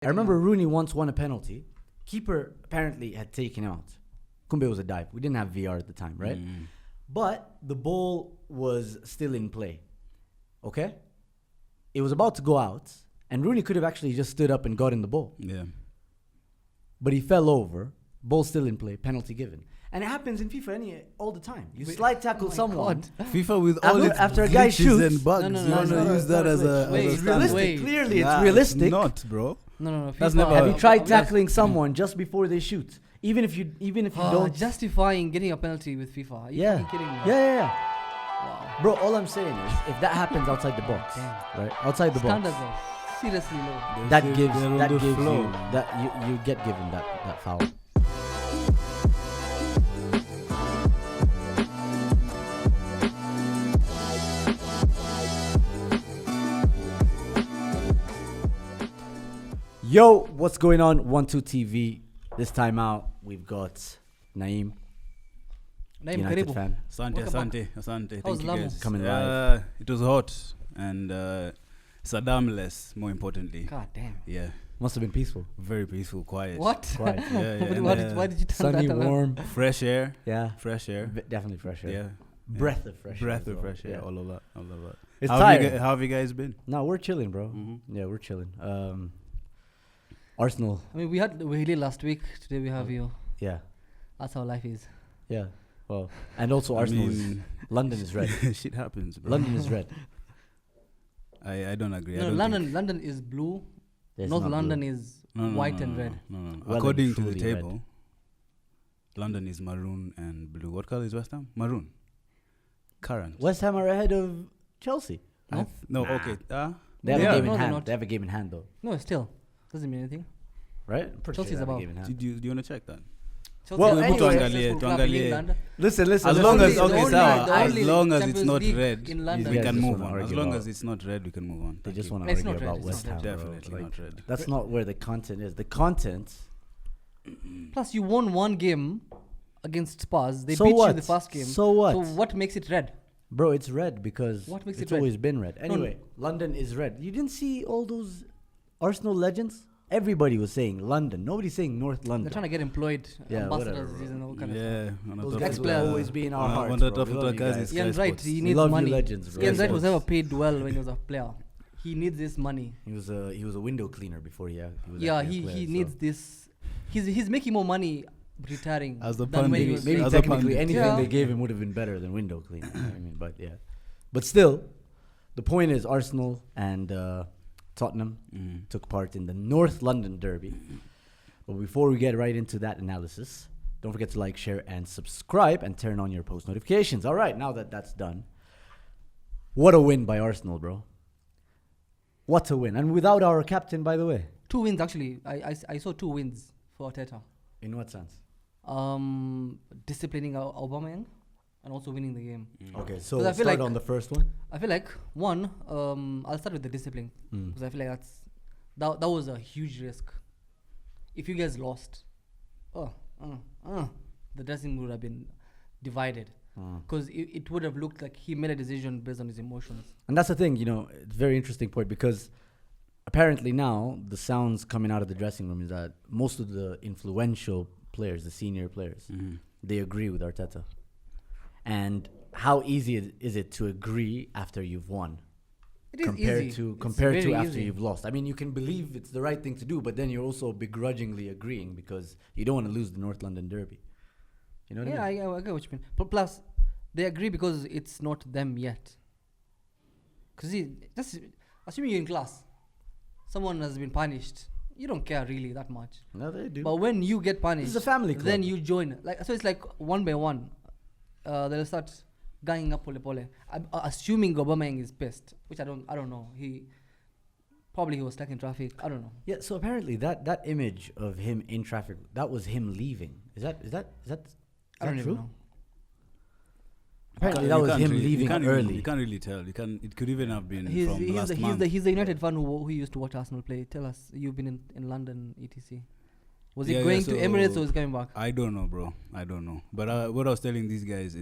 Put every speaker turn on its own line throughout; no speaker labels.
I remember Rooney once won a penalty. Keeper apparently had taken out. Kumbe was a dive. We didn't have VR at the time, right? But the ball was still in play. Okay? It was about to go out, and Rooney could have actually just stood up and gotten the ball.
Yeah.
But he fell over. Ball still in play. Penalty given. And it happens in FIFA all the time. You slide tackle someone.
FIFA with all its
after a guy shoots
and bugs. You want to use that as a
it's
standard.
realistic. Clearly, it's realistic.
It's not, bro.
No.
That's
FIFA,
never-
Have you tried tackling someone just before they shoot? Even if you don't
justifying getting a penalty with FIFA. Are you fucking kidding me?
Yeah.
Wow.
Bro, all I'm saying is if that happens outside the box, right? Outside the
Standards
box.
are seriously low.
That
They're
gives
on the
you
floor.
that you get given that foul. Yo, what's going on? 1-2 TV. This time out, we've got Naeem,
Naeem
United
Karibu.
fan.
Asante.
How's
Thank you
Lamu?
guys.
Coming live.
It was hot and Saddam-less, more importantly.
God damn.
Yeah.
Must have been peaceful.
Very peaceful, quiet.
What?
Quiet.
Yeah.
Why did you tell
Sunny,
that?
warm.
Fresh air.
Yeah.
Fresh air.
Definitely fresh air.
Yeah.
Breath of fresh air.
Breath
as
of
well.
fresh air.
Yeah.
All of that.
It's
How
tired.
have you guys been?
No, we're chilling, bro. Yeah, we're chilling. Arsenal.
I mean, we had Wahili last week. Today we have you.
Yeah.
That's how life is.
Yeah. Well, and also Arsenal. London is red.
Shit happens, bro.
London is red.
I don't agree.
No, London is blue.
It's
North
not
London
blue.
is white and red.
No.
Well
According
and
to the
truly
table, London is maroon and blue. What color is West Ham? Maroon. Current.
West Ham are ahead of Chelsea.
No?
No,
Nah.
okay.
They have
Yeah.
a game in
No, they're
hand.
not.
They have a game in hand, though.
No, still doesn't mean anything.
Right? I'm pretty
Chelsea's
they have a
above.
game in hand.
Do you want to check that?
Chelsea
Well,
is the
anyway,
most
tuangalie,
successful club in
tuangalie.
England.
Listen.
As
The
long
only-
as
the
okay,
only-
sawa.
the
As
only
long as it's
Champions
not
League
red,
in London.
we
You guys
can
just
move
wanna
on. As
argue
long
about-
as it's not red, we can move on.
They
Thank
just
you.
want to
It's
argue
not red,
about
it's
West
not
Ham.
red.
bro.
Definitely not red.
That's not where the content is. The content.
Plus, you won one game against Spurs. They
So
beat you
what?
the first game.
So what?
So what makes it red?
Bro, it's red because
What makes
it's
it red?
always been red. Anyway, London is red. You didn't see all those Arsenal legends? Everybody was saying London. Nobody's saying North London.
They're trying to get employed,
Yeah,
ambassadors,
whatever,
and all kind of stuff.
Yeah.
Those
guys
guys will
players.
always be in our
Wana-
hearts,
wana
bro. We
tafuta
love you
kazi
guys.
Sky
Ian Wright,
Sports.
he
We
needs
love you
money.
legends, bro.
Ian Wright was
Yes.
never paid well when he was a player. He needs this money.
He was a window cleaner before he was
Yeah,
actually a
he
player, so.
needs this. He's making more money retiring
As the
than when
pundit.
he was
Maybe
playing.
As a
technically
pundit.
anything
Yeah.
they gave him would have been better than window cleaner. I mean, but yeah. But still, the point is Arsenal and Tottenham took part in the North London derby. But before we get right into that analysis, don't forget to like, share, and subscribe, and turn on your post notifications. All right, now that that's done, what a win by Arsenal, bro. What a win. And without our captain, by the way.
2 wins actually. I saw 2 wins for Arteta.
In what sense?
Disciplining Aubameyang and also winning the game.
Okay, so
'Cause I feel
start
like-
on the first one.
I feel like one. I'll start with the discipline because I feel like that was a huge risk. If you guys lost, the dressing room would have been divided because it would have looked like he made a decision based on his emotions.
And that's the thing, it's a very interesting point because apparently now the sounds coming out of the dressing room is that most of the influential players, the senior players, they agree with Arteta. And how easy is it to agree after you've won?
It is
compared
easy.
to
It's
compared to
very
after
easy.
you've lost. I mean, you can believe it's the right thing to do, but then you're also begrudgingly agreeing because you don't want to lose the North London derby. You know what
Yeah,
I mean?
I get what you mean. But plus, they agree because it's not them yet. Because just assuming you're in class, someone has been punished. You don't care really that much.
No, they do.
But when you get punished,
This is a family club.
then you join. So it's like one by one. They'll start ganging up pole. Assuming Aubameyang is pissed, which I don't know. He was stuck in traffic. I don't know.
Yeah, so apparently that image of him in traffic, that was him leaving. Is that
I don't
true?
even know.
Apparently that was him leaving early.
You can't really tell. It could even have been
He's
from last month.
the United fan who used to watch Arsenal play. Tell us, you've been in London, etc. Was he
Yeah,
going
so
to Emirates or was he coming back?
I don't know, bro. I don't know. But what I was telling these guys,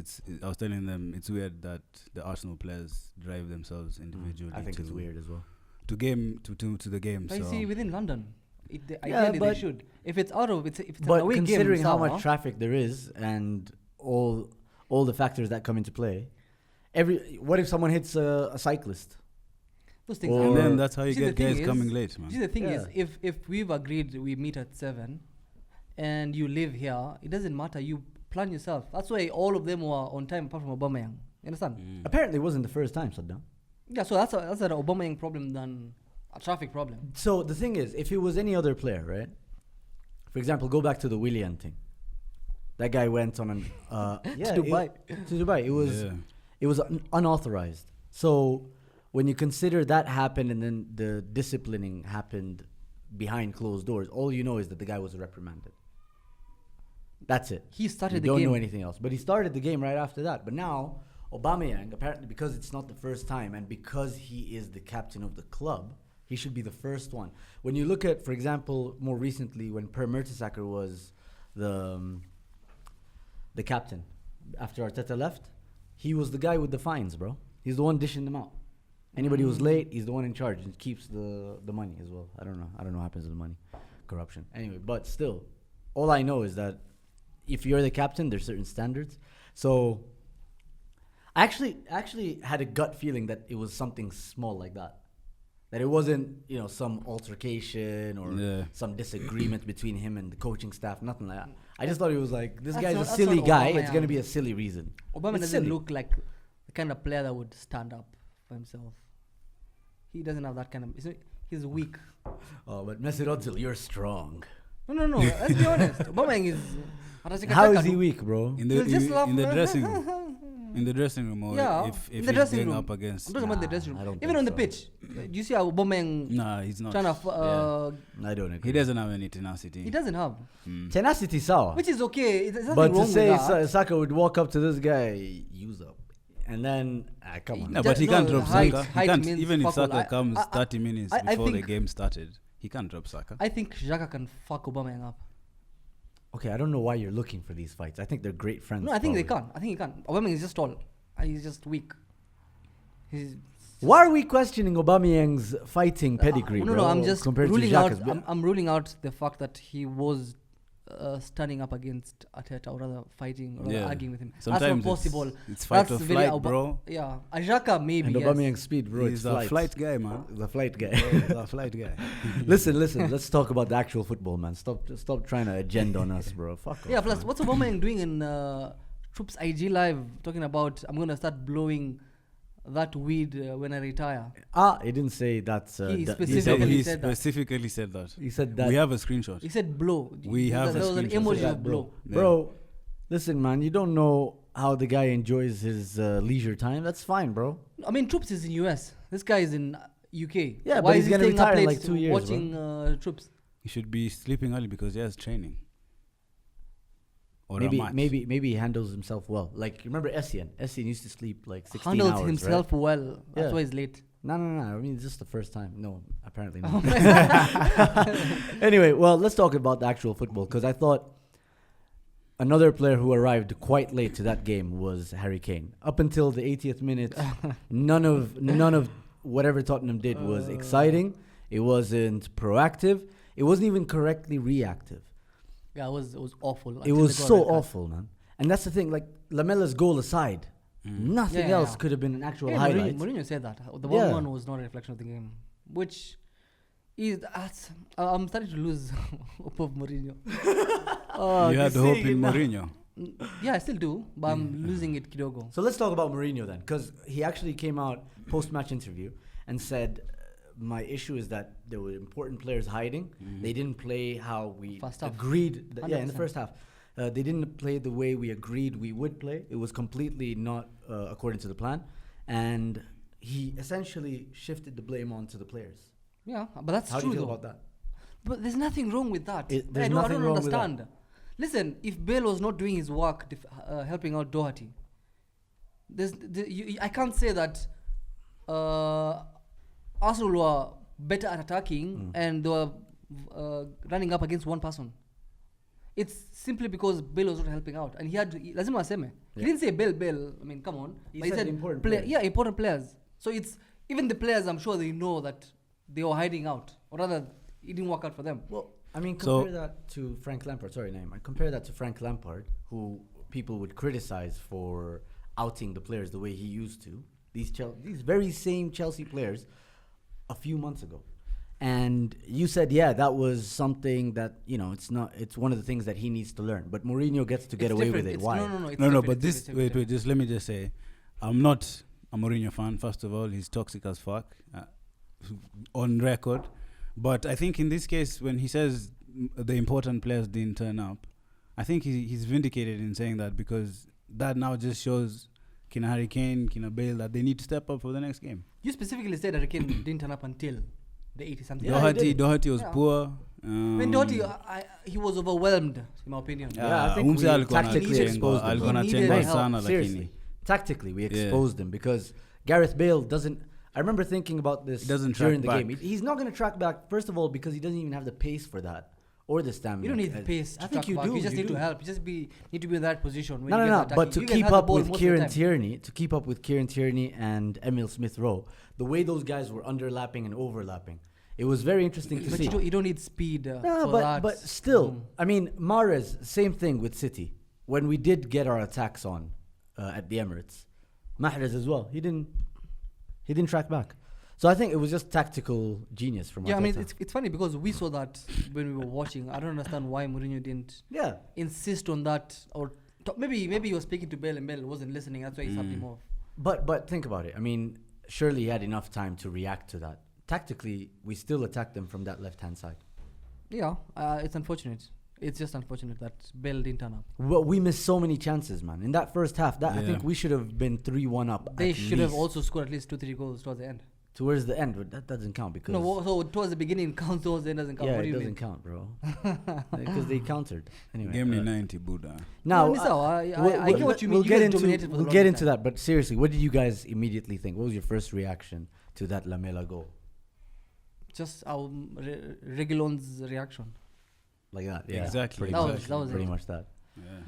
I was telling them it's weird that the Arsenal players drive themselves individually.
I think it's weird as well.
To the game.
But you
So
see, within London, Ideally, they
but-
should. If it's out of, if it's an
But
away game,
considering how
Sawa,
much traffic there is and all the factors that come into play, what if someone hits a cyclist?
those things.
Or-
And
happen.
then that's how you
See, the
get
thing
guys
is-
coming late, man.
See, the thing is,
Yeah.
if we've agreed we meet at 7, and you live here, it doesn't matter. You plan yourself. That's why all of them were on time, apart from Aubameyang. You understand?
Apparently, it wasn't the first time, Saddam.
Yeah. So that's an Aubameyang problem than a traffic problem.
So the thing is, if it was any other player, right? For example, go back to the Willian thing. That guy went on an
To Dubai.
To Dubai. It was unauthorized. So when you consider that happened and then the disciplining happened behind closed doors, all you know is that the guy was reprimanded. That's it.
He started
You
the
don't
game.
know anything else. But he started the game right after that. But now, Aubameyang, apparently because it's not the first time and because he is the captain of the club, he should be the first one. When you look at, for example, more recently when Per Mertesacker was the captain after Arteta left, he was the guy with the fines, bro. He's the one dishing them out. Anybody who's late, he's the one in charge and keeps the money as well. I don't know what happens to the money. Corruption. Anyway, but still, all I know is that if you're the captain, there's certain standards. So I actually had a gut feeling that it was something small like that. That it wasn't, some altercation or some disagreement between him and the coaching staff, nothing like that. I just thought it was like, this guy's a silly
not
guy.
Aubameyang.
It's going to be a silly reason.
Obama
It's
doesn't
silly.
look like the kind of player that would stand up for himself. He doesn't have that kind of. He's weak.
Oh, but Mesut Ozil, you're strong.
No. Let's be honest. Aubameyang is.
How is he weak, bro?
In
He'll just laugh,
the
man.
dressing room. In the dressing room, or
Yeah,
if
in
he's
the dressing
going
room.
up against.
I'm talking about the
Nah,
dressing
I
room.
don't
Even
think
on the
so.
pitch. Do you see how Aubameyang
Nah, he's not.
trying to?
I don't agree.
He doesn't have any tenacity.
He doesn't have,
Tenacity, sawa.
which is okay. There's nothing
But to
wrong
say
with that.
Saka would walk up to this guy, use up. And then, come on.
No, but he
No,
can't drop
height-
Saka. He
height
can't,
means
even if
fuck all.
Saka comes 30 minutes
I
before the
think-
game started, he can't drop Saka.
I think Xhaka can fuck Aubameyang up.
Okay, I don't know why you're looking for these fights. I think they're great friends.
No, I think they
probably.
can't. I think he can't. Aubameyang is just tall. He's just weak. He's
Why are we questioning Aubameyang's fighting pedigree,
no,
bro?
I'm just
compared
ruling
to
out.
Xhaka's?
I'm ruling out the fact that he was standing up against Arteta, or rather fighting, or rather arguing with him.
Sometimes
That's not possible.
It's fight or
That's very
flight, bro.
Yeah, Xhaka maybe.
And
yes.
Aubameyang's speed, bro.
He's
it's
a flight guy, man.
The flight guy.
He's a flight guy.
listen. Let's talk about the actual football, man. Stop trying to agenda on us, bro. Fuck
Yeah.
off,
Plus,
man.
what's Aubameyang doing in Troops IG Live talking about? I'm gonna start blowing that weed when I retire.
He didn't say that's.
He
He
Specifically
said,
said that.
specifically said that.
He said that.
We have a screenshot.
He said blow.
We have
there
a
was an
screenshot
emoji
of
of
that,
blow.
Bro, listen, man. You don't know how the guy enjoys his leisure time. That's fine, bro.
I mean, Troops is in US. This guy is in UK.
Yeah,
Why
but
is
he's
he
gonna
staying up
retire in
late
like 2 years, bro.
watching Troops?
He should be sleeping early because he has training. Or a match.
Maybe he handles himself well. Like, remember Essien? Essien used to sleep like 16
Handles
hours,
himself
right?
well. That's
Yeah.
why he's late.
No. I mean, it's just the first time. No, apparently
Oh
not. Anyway, well, let's talk about the actual football, because I thought another player who arrived quite late to that game was Harry Kane. Up until the 80th minute, none of whatever Tottenham did was exciting. It wasn't proactive. It wasn't even correctly reactive.
Yeah, it was awful.
It
until
was
they got a
so
red card.
awful, man. And that's the thing. Like, Lamela's goal aside, nothing
Yeah.
else could have been an actual
Yeah,
highlight.
Mourinho said that. The
Yeah.
1-1 was not a reflection of the game. Which is... I'm starting to lose hope of Mourinho.
You had hope in Mourinho.
Yeah, I still do. But I'm losing it kidogo.
So let's talk about Mourinho then, because he actually came out post-match interview and said, my issue is that there were important players hiding. They didn't play how we
First half.
agreed. In the
100%.
first half. They didn't play the way we agreed we would play. It was completely not according to the plan. And he essentially shifted the blame onto the players.
Yeah, but that's
How do
true
you feel
though.
about that?
But there's nothing wrong with that.
There's
I
nothing
don't
wrong with that.
understand. Listen, if Bale was not doing his work helping out Doherty, I can't say that Arsenal were better at attacking and they were running up against one person. It's simply because Bale was not helping out. And he had... Lazima aseme. He didn't say Bale. I mean, come on.
He
But
said important players.
Yeah, important players. So it's... Even the players, I'm sure they know that they were hiding out. Or rather, it didn't work out for them.
Well, I mean,
So-
compare that to Frank Lampard. Sorry, name. I compare that to Frank Lampard, who people would criticize for outing the players the way he used to. These very same Chelsea players a few months ago. And you said, yeah, that was something that, it's one of the things that he needs to learn. But Mourinho gets to get
It's
away with
different.
it.
It's-
Why?
No, it's
No,
different.
but
It's
this
different.
wait, just let me just say, I'm not a Mourinho fan. First of all, he's toxic as fuck, on record. But I think in this case, when he says the important players didn't turn up, I think he's vindicated in saying that, because that now just shows Kina Harry Kane, Kina Bale, that they need to step up for the next game.
You specifically said that Kane didn't turn up until the 80-something.
Yeah, he did.
Doherty was
Yeah.
poor.
When Doherty, he was overwhelmed, in my opinion.
Yeah, I think we tactically exposed him.
He needed help.
Seriously. Tactically, we exposed him because Gareth Bale doesn't... I remember thinking about this
Doesn't
during
track
the
back.
game. He's not going to track back, first of all, because he doesn't even have the pace for that or the stamina.
You don't need the pace to
I think
track
you
back.
do.
You just need
do.
to help. You just need to be in that position. When
No,
you
no,
guys
no.
are
But
attacking.
to
You guys
keep
have the
up
ball
with
most of the
Kieran
time.
Tierney and Emile Smith-Rowe, the way those guys were underlapping and overlapping, it was very interesting to
But
see.
you don't need speed
No,
for that.
but still, I mean, Mahrez, same thing with City. When we did get our attacks on at the Emirates, Mahrez as well, he didn't track back. So I think it was just tactical genius from
Yeah, I mean,
Arteta.
it's funny because we saw that when we were watching. I don't understand why Mourinho didn't
Yeah.
insist on that, or maybe he was speaking to Bale and Bale wasn't listening. That's why he subbed him off.
But think about it. I mean, surely he had enough time to react to that. Tactically, we still attacked them from that left-hand side.
Yeah, it's unfortunate. It's just unfortunate that Bale didn't turn up.
Well, we missed so many chances, man. In that first half, I
Yeah.
think we should have been 3-1 up.
They
at
should have
least.
also scored at least 2-3 goals towards the end.
Towards the end, but that doesn't count because...
No, so towards the beginning counts, towards the end doesn't count.
yeah,
What do
it
you
doesn't
mean?
count, bro. Because they countered. Anyway.
Game 90, Buddha.
Now,
No, Nisa, I get what you mean.
We'll
You
get
guys
into
dominated for the
we'll get
longest
into
time.
that. But seriously, what did you guys immediately think? What was your first reaction to that Lamela goal?
Just our Reguilon's reaction.
Like that, yeah.
Exactly.
Pretty
That
much,
was- that was
pretty
it.
much that.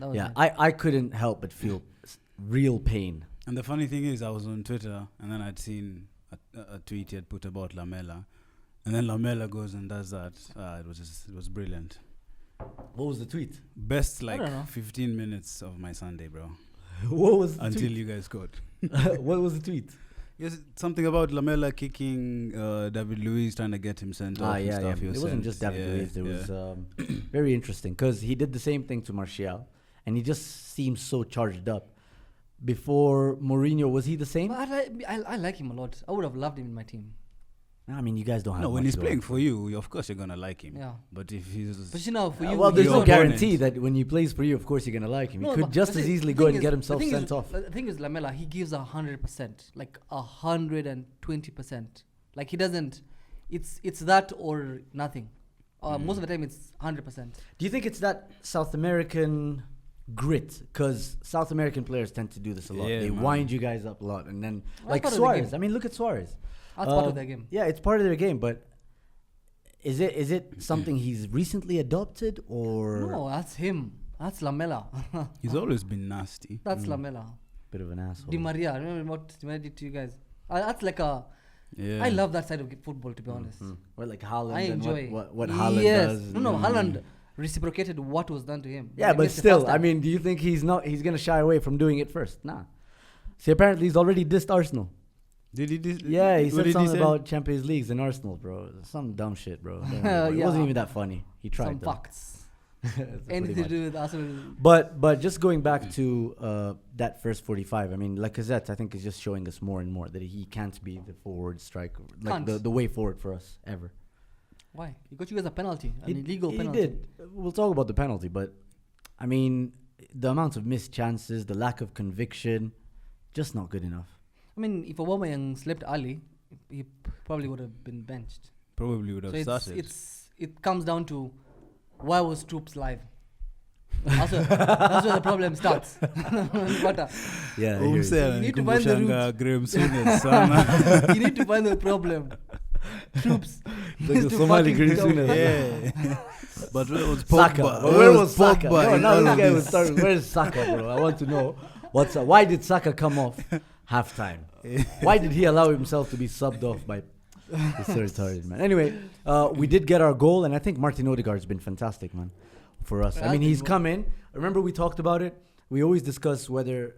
That was
Yeah,
it.
I couldn't help but feel real pain.
And the funny thing is, I was on Twitter and then I'd seen a tweet he had put about Lamela, and then Lamela goes and does that. It was brilliant.
What was the tweet?
Best
I don't know.
15 minutes of my Sunday, bro.
What was the
Until
tweet?
you guys scored.
What was the tweet?
Yes, something about Lamela kicking David Luiz, trying to get him sent off.
Yeah,
and
yeah.
stuff. He
It
was
wasn't
sent.
just David
Yeah,
Luiz. There
yeah.
was very interesting because he did the same thing to Martial, and he just seems so charged up. Before Mourinho, was he the same?
But I like him a lot. I would have loved him in my team.
I mean, you guys don't have.
No, when
much
he's
going
playing
for
for you, of course you're gonna like him.
Yeah.
But if he's
But you know, for you,
well, there's
your
no guarantee
opponent.
that when he plays for you, of course, you're gonna like him. He could
but
just
the
as
thing-
easily
the
go
thing
and get
is-
himself
the thing
sent
is-
off.
The thing is, Lamela, he gives 100%, like 120%. Like he doesn't. It's that or nothing. Most of the time, it's 100%.
Do you think it's that South American grit? Because South American players tend to do this a lot.
Yeah,
They
man.
wind you guys up a lot, and then
That's
like
part of the
Suarez.
game.
I mean, look at Suarez.
That's part of their game.
Yeah, it's part of their game. But is it something he's recently adopted or
No, that's him. That's Lamela.
he's always been nasty.
That's Lamela.
bit of an asshole?
Di Maria. Remember what Di Maria did to you guys? That's like a.
Yeah.
I love that side of football, to be honest.
Or like Haaland
I
and
enjoy
what Haaland
yes.
does.
No, Haaland reciprocated what was done to him.
Yeah, but
Against the
still,
first
I
time.
mean, do you think he's gonna shy away from doing it first? Nah. See, apparently he's already dissed Arsenal.
Did he?
Yeah, he
what
said
did
something
say?
about Champions Leagues and Arsenal, bro. Some dumb shit, bro. Don't worry, bro. It
Yeah.
wasn't even that funny. He tried.
some
though.
facts.
Pretty
Anything to
much.
do with Arsenal.
But just going back to that first 45, I mean, Lacazette, I think, is just showing us more and more that he can't be the forward striker, like
Can't.
the way forward for us ever.
Why? He got you guys a penalty, an
He-
illegal
he
penalty.
did. We'll talk about the penalty, but I mean, the amount of missed chances, the lack of conviction, just not good enough.
I mean, if Aubameyang slept early, he probably would have been benched.
Probably would
So
have started.
it comes down to why was Troops live? that's where the problem starts. But,
Yeah, I hear you.
You need to find the
Kumbushanga Graham Souness sana.
you need to find the problem. Troops.
Like the
needs to
Somali
fucking
Green
tell
Souness.
me.
Yeah. But where was
Saka.
Pogba?
Where was Saka?
Pogba
No,
in
now
all
this
of
guy was
this?
starting. Where's Saka, bro? I want to know why did Saka come off halftime? Why did he allow himself to be subbed off by? It's so retarded, man. Anyway, we did get our goal, and I think Martin Odegaard's been fantastic, man, for us. I mean, he's come in. Remember we talked about it? We always discuss whether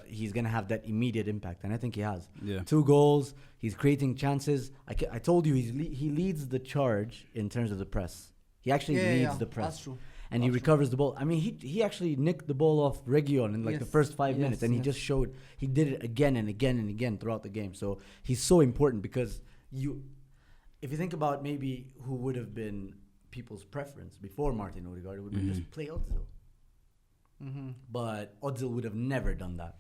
he's going to have that immediate impact, and I think he has.
Yeah.
2 goals. He's creating chances. I told you he leads the charge in terms of the press. He actually leads the press.
That's true.
And he recovers the ball. I mean, he actually nicked the ball off Reguilon in like the first 5 minutes, and he just showed he did it again and again and again throughout the game. So he's so important because if you think about maybe who would have been people's preference before Martin Odegaard, it would have been just play Ozil. But Ozil would have never done that.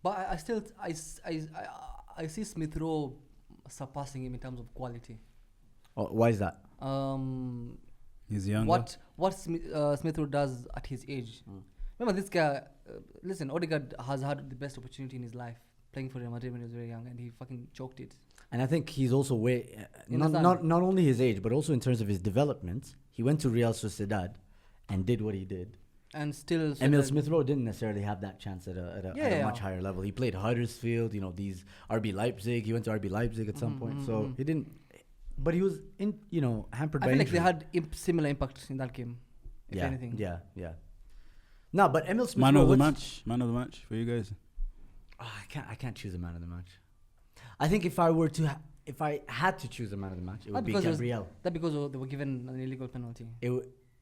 But I see Smith Rowe surpassing him in terms of quality.
Oh, why is that?
He's younger.
What Smith Rowe does at his age. Remember this guy. Listen, Odegaard has had the best opportunity in his life playing for Real Madrid when he was very young, and he fucking choked it.
And I think he's also not only his age, but also in terms of his development. He went to Real Sociedad and did what he did.
And still,
Emil Smith Rowe didn't necessarily have that chance at a much higher level. He played Huddersfield, these RB Leipzig. He went to RB Leipzig at some point, so he didn't. But he was hampered by.
I feel
injury.
like they had similar impact in that game. If anything.
Yeah. No, but Emil Smith
Man
Rowe.
of the match for you guys.
I can't choose a man of the match. I think if I had to choose a man of the match, it would be Gabriel.
That because they were given an illegal penalty.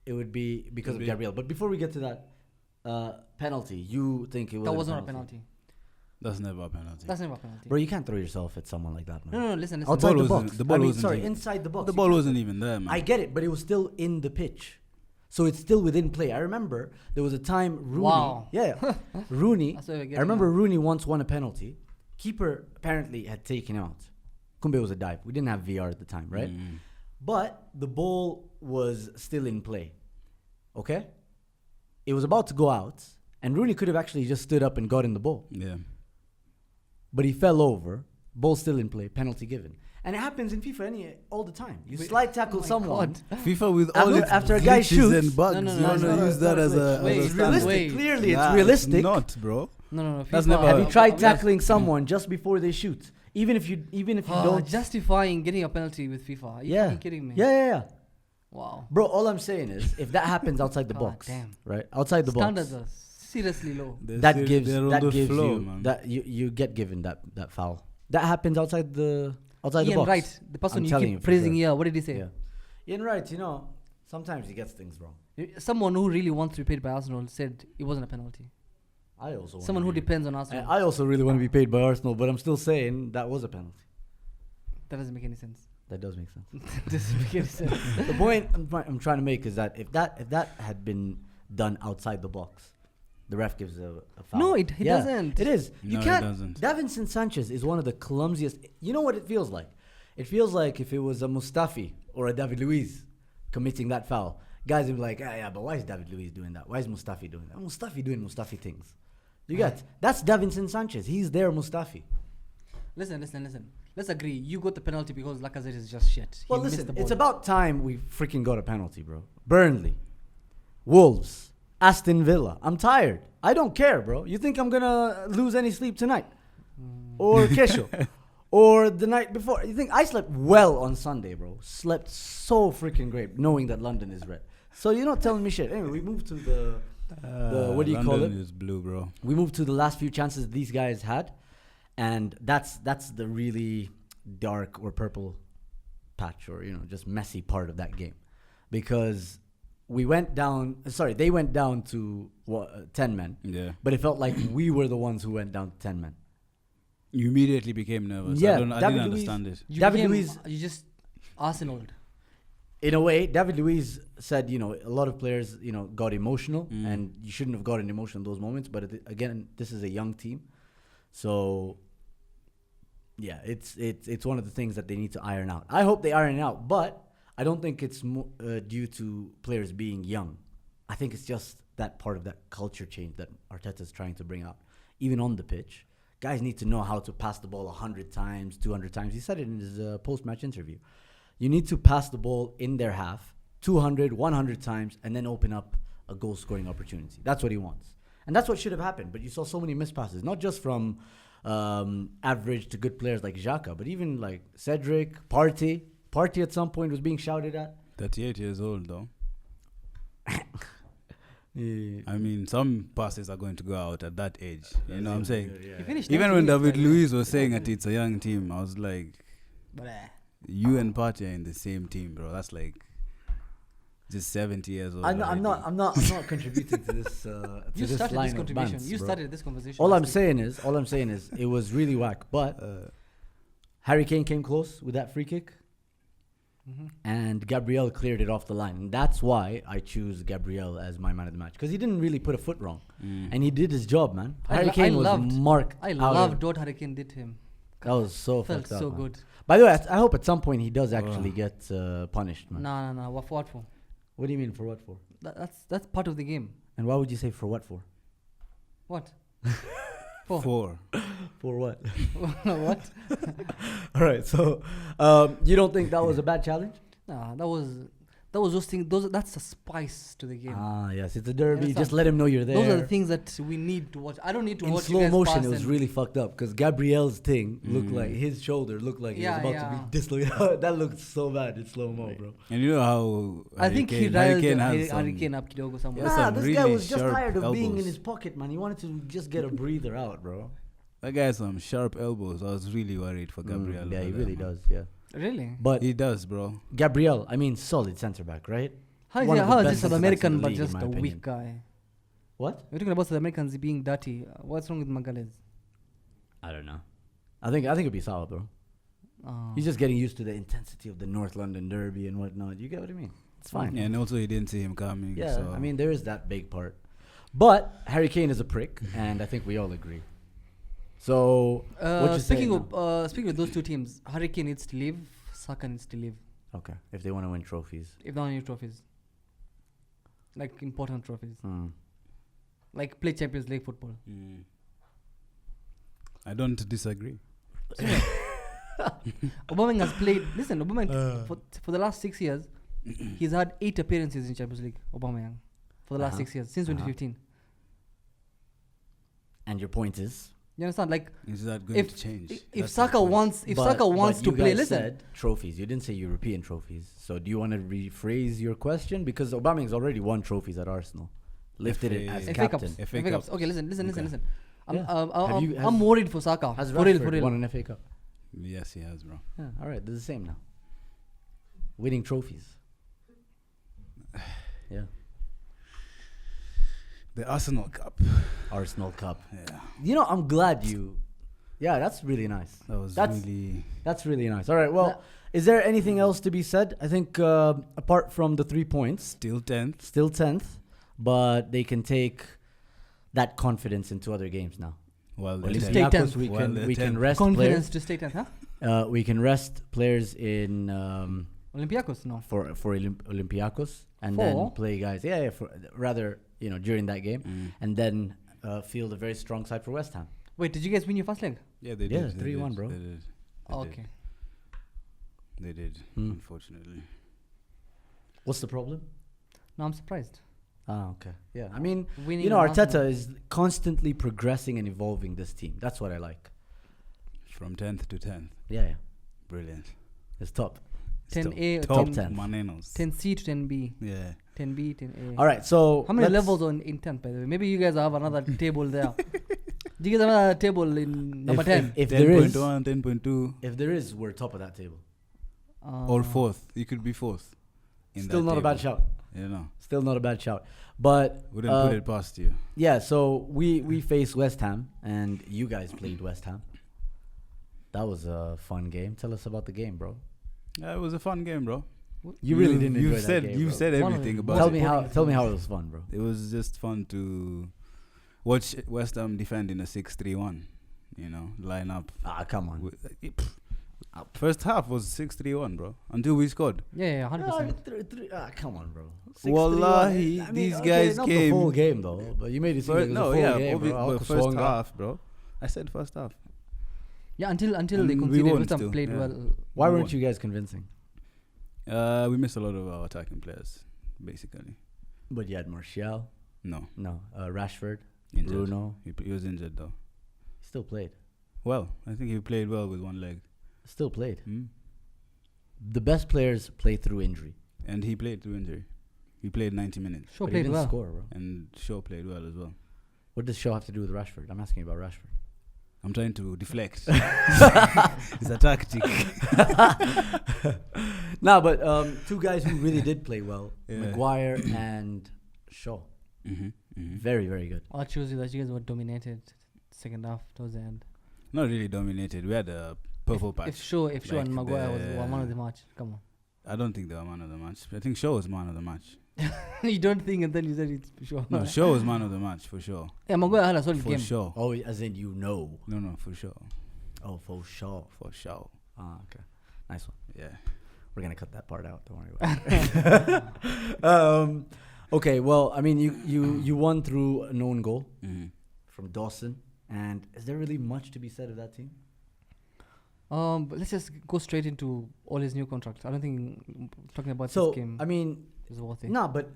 It would be because of Gabriel. But before we get to that penalty, you think it was?
That was not a penalty.
That's never a penalty.
Bro, you can't throw yourself at someone like that, man.
No, listen.
Outside the box.
The ball wasn't
inside the box.
The ball wasn't even there, man.
I get it, but it was still in the pitch. So it's still within play. I remember there was a time Rooney.
Wow.
Yeah. Rooney.
I
remember Rooney once won a penalty. Keeper apparently had taken out. Kumbe was a dive. We didn't have VR at the time, right? But the ball was still in play. Okay? It was about to go out, and Rooney could have actually just stood up and gotten the ball.
Yeah.
But he fell over, ball still in play, penalty given. And it happens in FIFA all the time. You slide tackle someone.
FIFA with all its
after a guy shoots
and bugs.
No,
you want to use that as a
it's
standard.
realistic. Clearly, it's realistic.
It's not, bro.
No.
That's
FIFA,
never
Have you tried tackling someone just before they shoot? Even if you don't
justifying getting a penalty with FIFA. Are you fucking kidding me?
Yeah.
Wow.
Bro, all I'm saying is if that happens outside the box, right? Outside the
Standards
box.
are seriously low.
That gives you get given that foul. That happens outside the box.
Ian Wright, the person you keep praising here, what did he say?
Yeah. Ian Wright, sometimes he gets things wrong.
Someone who really wants to be paid by Arsenal said it wasn't a penalty. Someone who depends on Arsenal.
I also really want to be paid by Arsenal, but I'm still saying that was a penalty.
That doesn't make any sense.
That does make sense.
Doesn't make any sense.
The point I'm trying to make is that if that had been done outside the box, the ref gives a foul.
No, it doesn't.
It is. You
No,
can't.
it doesn't.
Davinson Sanchez is one of the clumsiest. You know what it feels like? It feels like if it was a Mustafi or a David Luiz committing that foul, guys would be like, but why is David Luiz doing that? Why is Mustafi doing that? Mustafi doing Mustafi things. You get? That's Davinson Sanchez. He's there, Mustafi.
Listen. Let's agree. You got the penalty because Lacazette is just shit.
Well, listen, it's about time we freaking got a penalty, bro. Burnley, Wolves, Aston Villa. I'm tired. I don't care, bro. You think I'm going to lose any sleep tonight? Or Kesho? Or the night before? You think I slept well on Sunday, bro? Slept so freaking great knowing that London is red. So you're not telling me shit. Anyway, we moved to the what do you call it?
London is blue, bro.
We moved to the last few chances these guys had. And that's the really dark or purple patch or, just messy part of that game. Because they went down to 10 men.
Yeah.
But it felt like we were the ones who went down to 10 men.
You immediately became nervous.
Yeah,
I didn't understand it.
David Luiz...
You just Arsenal.
In a way, David Luiz said, a lot of players, got emotional. And you shouldn't have gotten emotional in those moments. But again, this is a young team. So... yeah, it's one of the things that they need to iron out. I hope they iron it out, but I don't think it's due to players being young. I think it's just that part of that culture change that Arteta is trying to bring out. Even on the pitch, guys need to know how to pass the ball 100 times, 200 times. He said it in his post-match interview. You need to pass the ball in their half 200, 100 times, and then open up a goal-scoring opportunity. That's what he wants. And that's what should have happened, but you saw so many missed passes, not just from... average to good players like Xhaka, but even like Cedric, Partey at some point was being shouted at.
38 years old though.
Yeah.
I mean, some passes are going to go out at that age. You know what I'm saying?
He finished
Even
90
when
minutes,
David
by the way.
Luiz was saying that it's a young team, I was like,
Bleh.
you and Partey are in the same team, bro. That's like just 70 years old.
I'm
already.
not contributing to this. To
You
this
started
line
this
of
contribution.
bants,
You
bro.
started this conversation.
All
last
I'm
week.
saying is, it was really whack. But Harry Kane came close with that free kick, and Gabriel cleared it off the line. And that's why I choose Gabriel as my man of the match, because he didn't really put a foot wrong, and he did his job, man. Harry Kane was marked.
I
out
loved
of-
what Harry Kane did to him.
That was so
Felt
fucked up.
so
man.
good.
By the way, I hope at some point he does actually get punished, man.
No. What for?
What do you mean for what for?
That's part of the game.
And why would you say for what for?
What?
Four.
For what?
What?
All right. So, you don't think that was a bad challenge?
Nah, that was those things. That's a spice to the game.
Ah, yes, it's a derby.
understand?
Just let him know you're there.
Those are the things that we need to watch. I don't need to
In
watch you
slow
guys
motion,
pass
it was
and-
really fucked up because Gabriel's thing looked like his shoulder looked like
Yeah,
it was about to be dislocated. That looked so bad in slow mo, bro.
And you know how
I think he
Harry
riled
Kane has
Harry
some-
Kane up kidogo somewhere.
Yes,
Nah,
some
this guy
really
was just
sharp
tired of being in
elbows.
his pocket, man. He wanted to just get a breather out, bro.
That guy has some sharp elbows. I was really worried for Gabriel.
Yeah, he
over
really
there, man.
does. Yeah,
Really?
but
He does, bro.
Gabriel, I mean, solid centre back, right?
How is,
One
he,
of the
how is
best
this South
centre backs in
American
the
but
league, in
just
my
a
opinion.
weak guy?
What?
We're talking about South Americans being dirty. What's wrong with Magales?
I don't know. I think it'd be solid, bro. He's just getting used to the intensity of the North London derby and whatnot. You get what I mean? It's fine.
Yeah, and also he didn't see him coming.
Yeah,
so.
I mean, there is that big part. But Harry Kane is a prick, and I think we all agree. So, what you
speaking
saying
of speaking of those two teams, Harry Kane needs to leave. Saka needs to leave.
okay, if they want to win trophies.
If they want new trophies, like important trophies,
Hmm.
like play Champions League football.
I don't disagree.
Aubameyang has played. Listen, Aubameyang for the last 6 years, he's had 8 appearances in Champions League. Aubameyang for the last 6 years since 2015.
And your point is?
You understand? Like
Is that going
if
to change?
if
That's
Saka
the point.
wants Saka wants to
you
play,
guys
listen.
said trophies. You didn't say European trophies. So do you want to rephrase your question? Because Aubameyang's already won trophies at Arsenal. Lifted it as
FA
FA
captain.
Cups.
FA
FA Cups.
Cups.
Okay, listen.
Yeah. Have
I'm worried for Saka.
Has
For real,
Rashford
for real.
won an FA Cup?
Yes, he has, bro.
Yeah, all right, they're the same now. Winning trophies. Yeah.
The Arsenal Cup.
Arsenal Cup.
Yeah,
You know, I'm glad you... Yeah, that's really nice.
that was
That's-
really.
That's really nice. All right, well, is there anything else to be said? I think apart from the 3 points,
Still 10th.
still 10th, but they can take that confidence into other games now.
Well,
Well,
they're
stay
10th.
tenth.
We
Well,
can
they're
we can
10th.
rest
Confidence
players.
to stay 10th, huh?
We can rest players in
Olympiacos, no.
for Olympiacos and
For?
then play guys. Yeah, for rather during that game, and then field a very strong side for West Ham.
Wait, did you guys win your first leg?
Yeah, they
Yeah,
did.
3-1, bro.
They did.
Oh,
They did.
okay.
They did,
Hmm.
unfortunately.
What's the problem?
No, I'm surprised.
Ah, okay. Yeah, I mean,
Winning
you know,
an Arsenal-
Arteta is constantly progressing and evolving this team. That's what I like.
From 10th to 10th.
Yeah,
Brilliant.
it's top.
10A,
Top
10,
10th.
Manenos.
10C to 10B.
Yeah.
10B, 10A.
All right, so
How many
let's-
levels in 10th, by the way? Maybe you guys have another table there. Do you guys have another table in number 10?
If there is,
10.1, 10.2,
if there is, we're top of that table.
or 4th. You could be 4th. in
Still
that
not a bad
table.
shout.
You know,
Still not a bad shout. But
wouldn't put it past you.
yeah, so we faced West Ham, and you guys played West Ham. That was a fun game. Tell us about the game, bro.
Yeah, it was a fun game, bro.
You really didn't enjoy
You've
that
said
game,
you've
bro.
said
One of
everything
the
about
Tell
it.
me how it was fun, bro.
It was just fun to watch West Ham defend in a 6-3-1. You know, line up.
Ah, come on.
First half was 6-3-1, bro. Until we scored.
Yeah, 100%.
Come on, bro.
Wallahi,
6-3-1.
these guys
not
came-
the full game though, but you made it seem like it was a full game, bro.
but first half, bro. I said first half.
Yeah, until
And
they
we
conceded,
won
West Ham
still,
played
yeah.
well.
Why
We
weren't
won.
you guys convincing?
We missed a lot of our attacking players, basically.
But you had Martial,
No,
Rashford,
injured.
Bruno.
He was injured though.
He still played.
Well, I think he played well with one leg.
Still played.
Mm.
The best players play through injury.
And he played through injury. He played 90 minutes.
Shaw
But he
played
didn't
well.
score, bro.
And Shaw played well as well.
What does Shaw have to do with Rashford? I'm asking about Rashford.
I'm trying to deflect. It's a tactic.
Nah, but two guys who really did play well,
Yeah.
Maguire and Shaw. Very, very good.
I'll choose you that you guys were dominated second half towards the end.
Not really dominated. We had a purple patch.
If Shaw
Like
and Maguire were
the-
man of the match, come on.
I don't think they were man of the match. I think Shaw was man of the match.
You don't think, and then you said it's Shaw.
No, Shaw was man of the match for sure.
Yeah, Maguire had a solid
For
game.
sure.
Oh, as in you know.
No, for sure.
Oh, for sure.
For sure.
Ah, okay. Nice one.
Yeah.
We're going to cut that part out. Don't worry about it. Okay, well, I mean, you won through a known goal from Dawson. And is there really much to be said of that team?
But let's just go straight into Ole's new contract. I don't think talking about
So,
this game
I mean,
is worth it.
no, but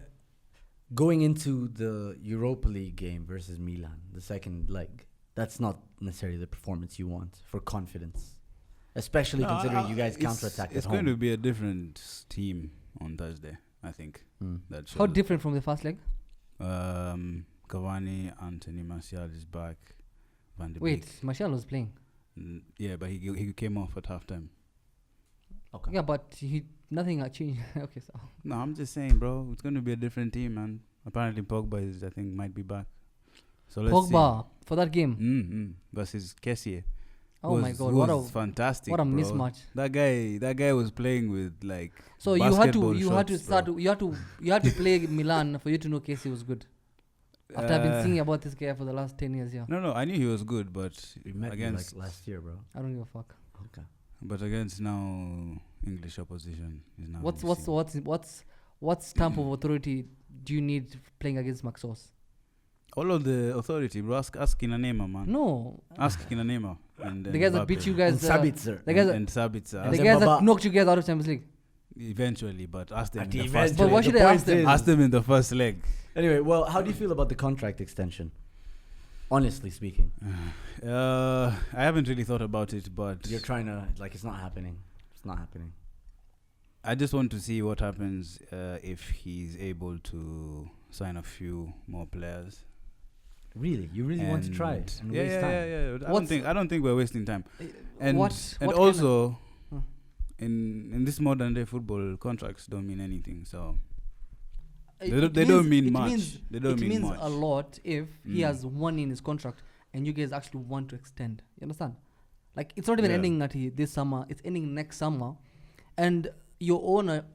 going into the Europa League game versus Milan, the second leg, that's not necessarily the performance you want for confidence. Especially considering you guys counterattacked
It's
at
going
home.
to be a different team on Thursday, I think. That
How
shows.
different from the first leg?
Cavani, Anthony Martial is back. Van de
Wait,
Beek.
Martial was playing.
Yeah, but he came off at halftime.
Okay.
Yeah, but nothing changed. Okay, so
No, I'm just saying, bro. It's going to be a different team, man. Apparently, Pogba is, I think, might be back. So let's
Pogba for that game.
see. Versus Kessie.
Oh my God,
Who
what
was
a
fantastic!
what a
bro.
mismatch.
That guy was playing with like.
So you had to
basketball shots,
play Milan for you to know Casey was good. After I've been thinking about this guy for the last 10 years, yeah.
No, I knew he was good, but
We met you
against
like last year, bro.
I don't give a fuck.
Okay.
but against now English opposition is now.
What stamp of authority do you need playing against Maxos?
all of the authority, bro? Ask Kinanema, man.
No,
Ask Kinanema and
the guys that beat you guys,
Sabitzer.
the guys
and Sabitzer.
the
Ask
guys that
Baba.
knocked you guys out of Champions League.
Eventually, but ask them
At
in the
eventually.
first
But why
leg.
should
The
I
point
ask them?
is-
Ask them in the first leg.
Anyway, well, how do you feel about the contract extension? Honestly speaking.
I haven't really thought about it, but
You're trying to, like, it's not happening. It's not happening.
I just want to see what happens if he's able to sign a few more players.
Really? You really want to try it? And waste time?
Yeah. I don't think we're wasting time. And
what
and
kind
also,
Huh.
in this modern day football, contracts don't mean anything. So
It
they don't mean
it
much.
means-
They don't
it
mean
means
much.
a lot if he
Mm.
has one in his contract and you guys actually want to extend. You understand? Like, it's not even
Yeah.
ending this summer. It's ending next summer, and your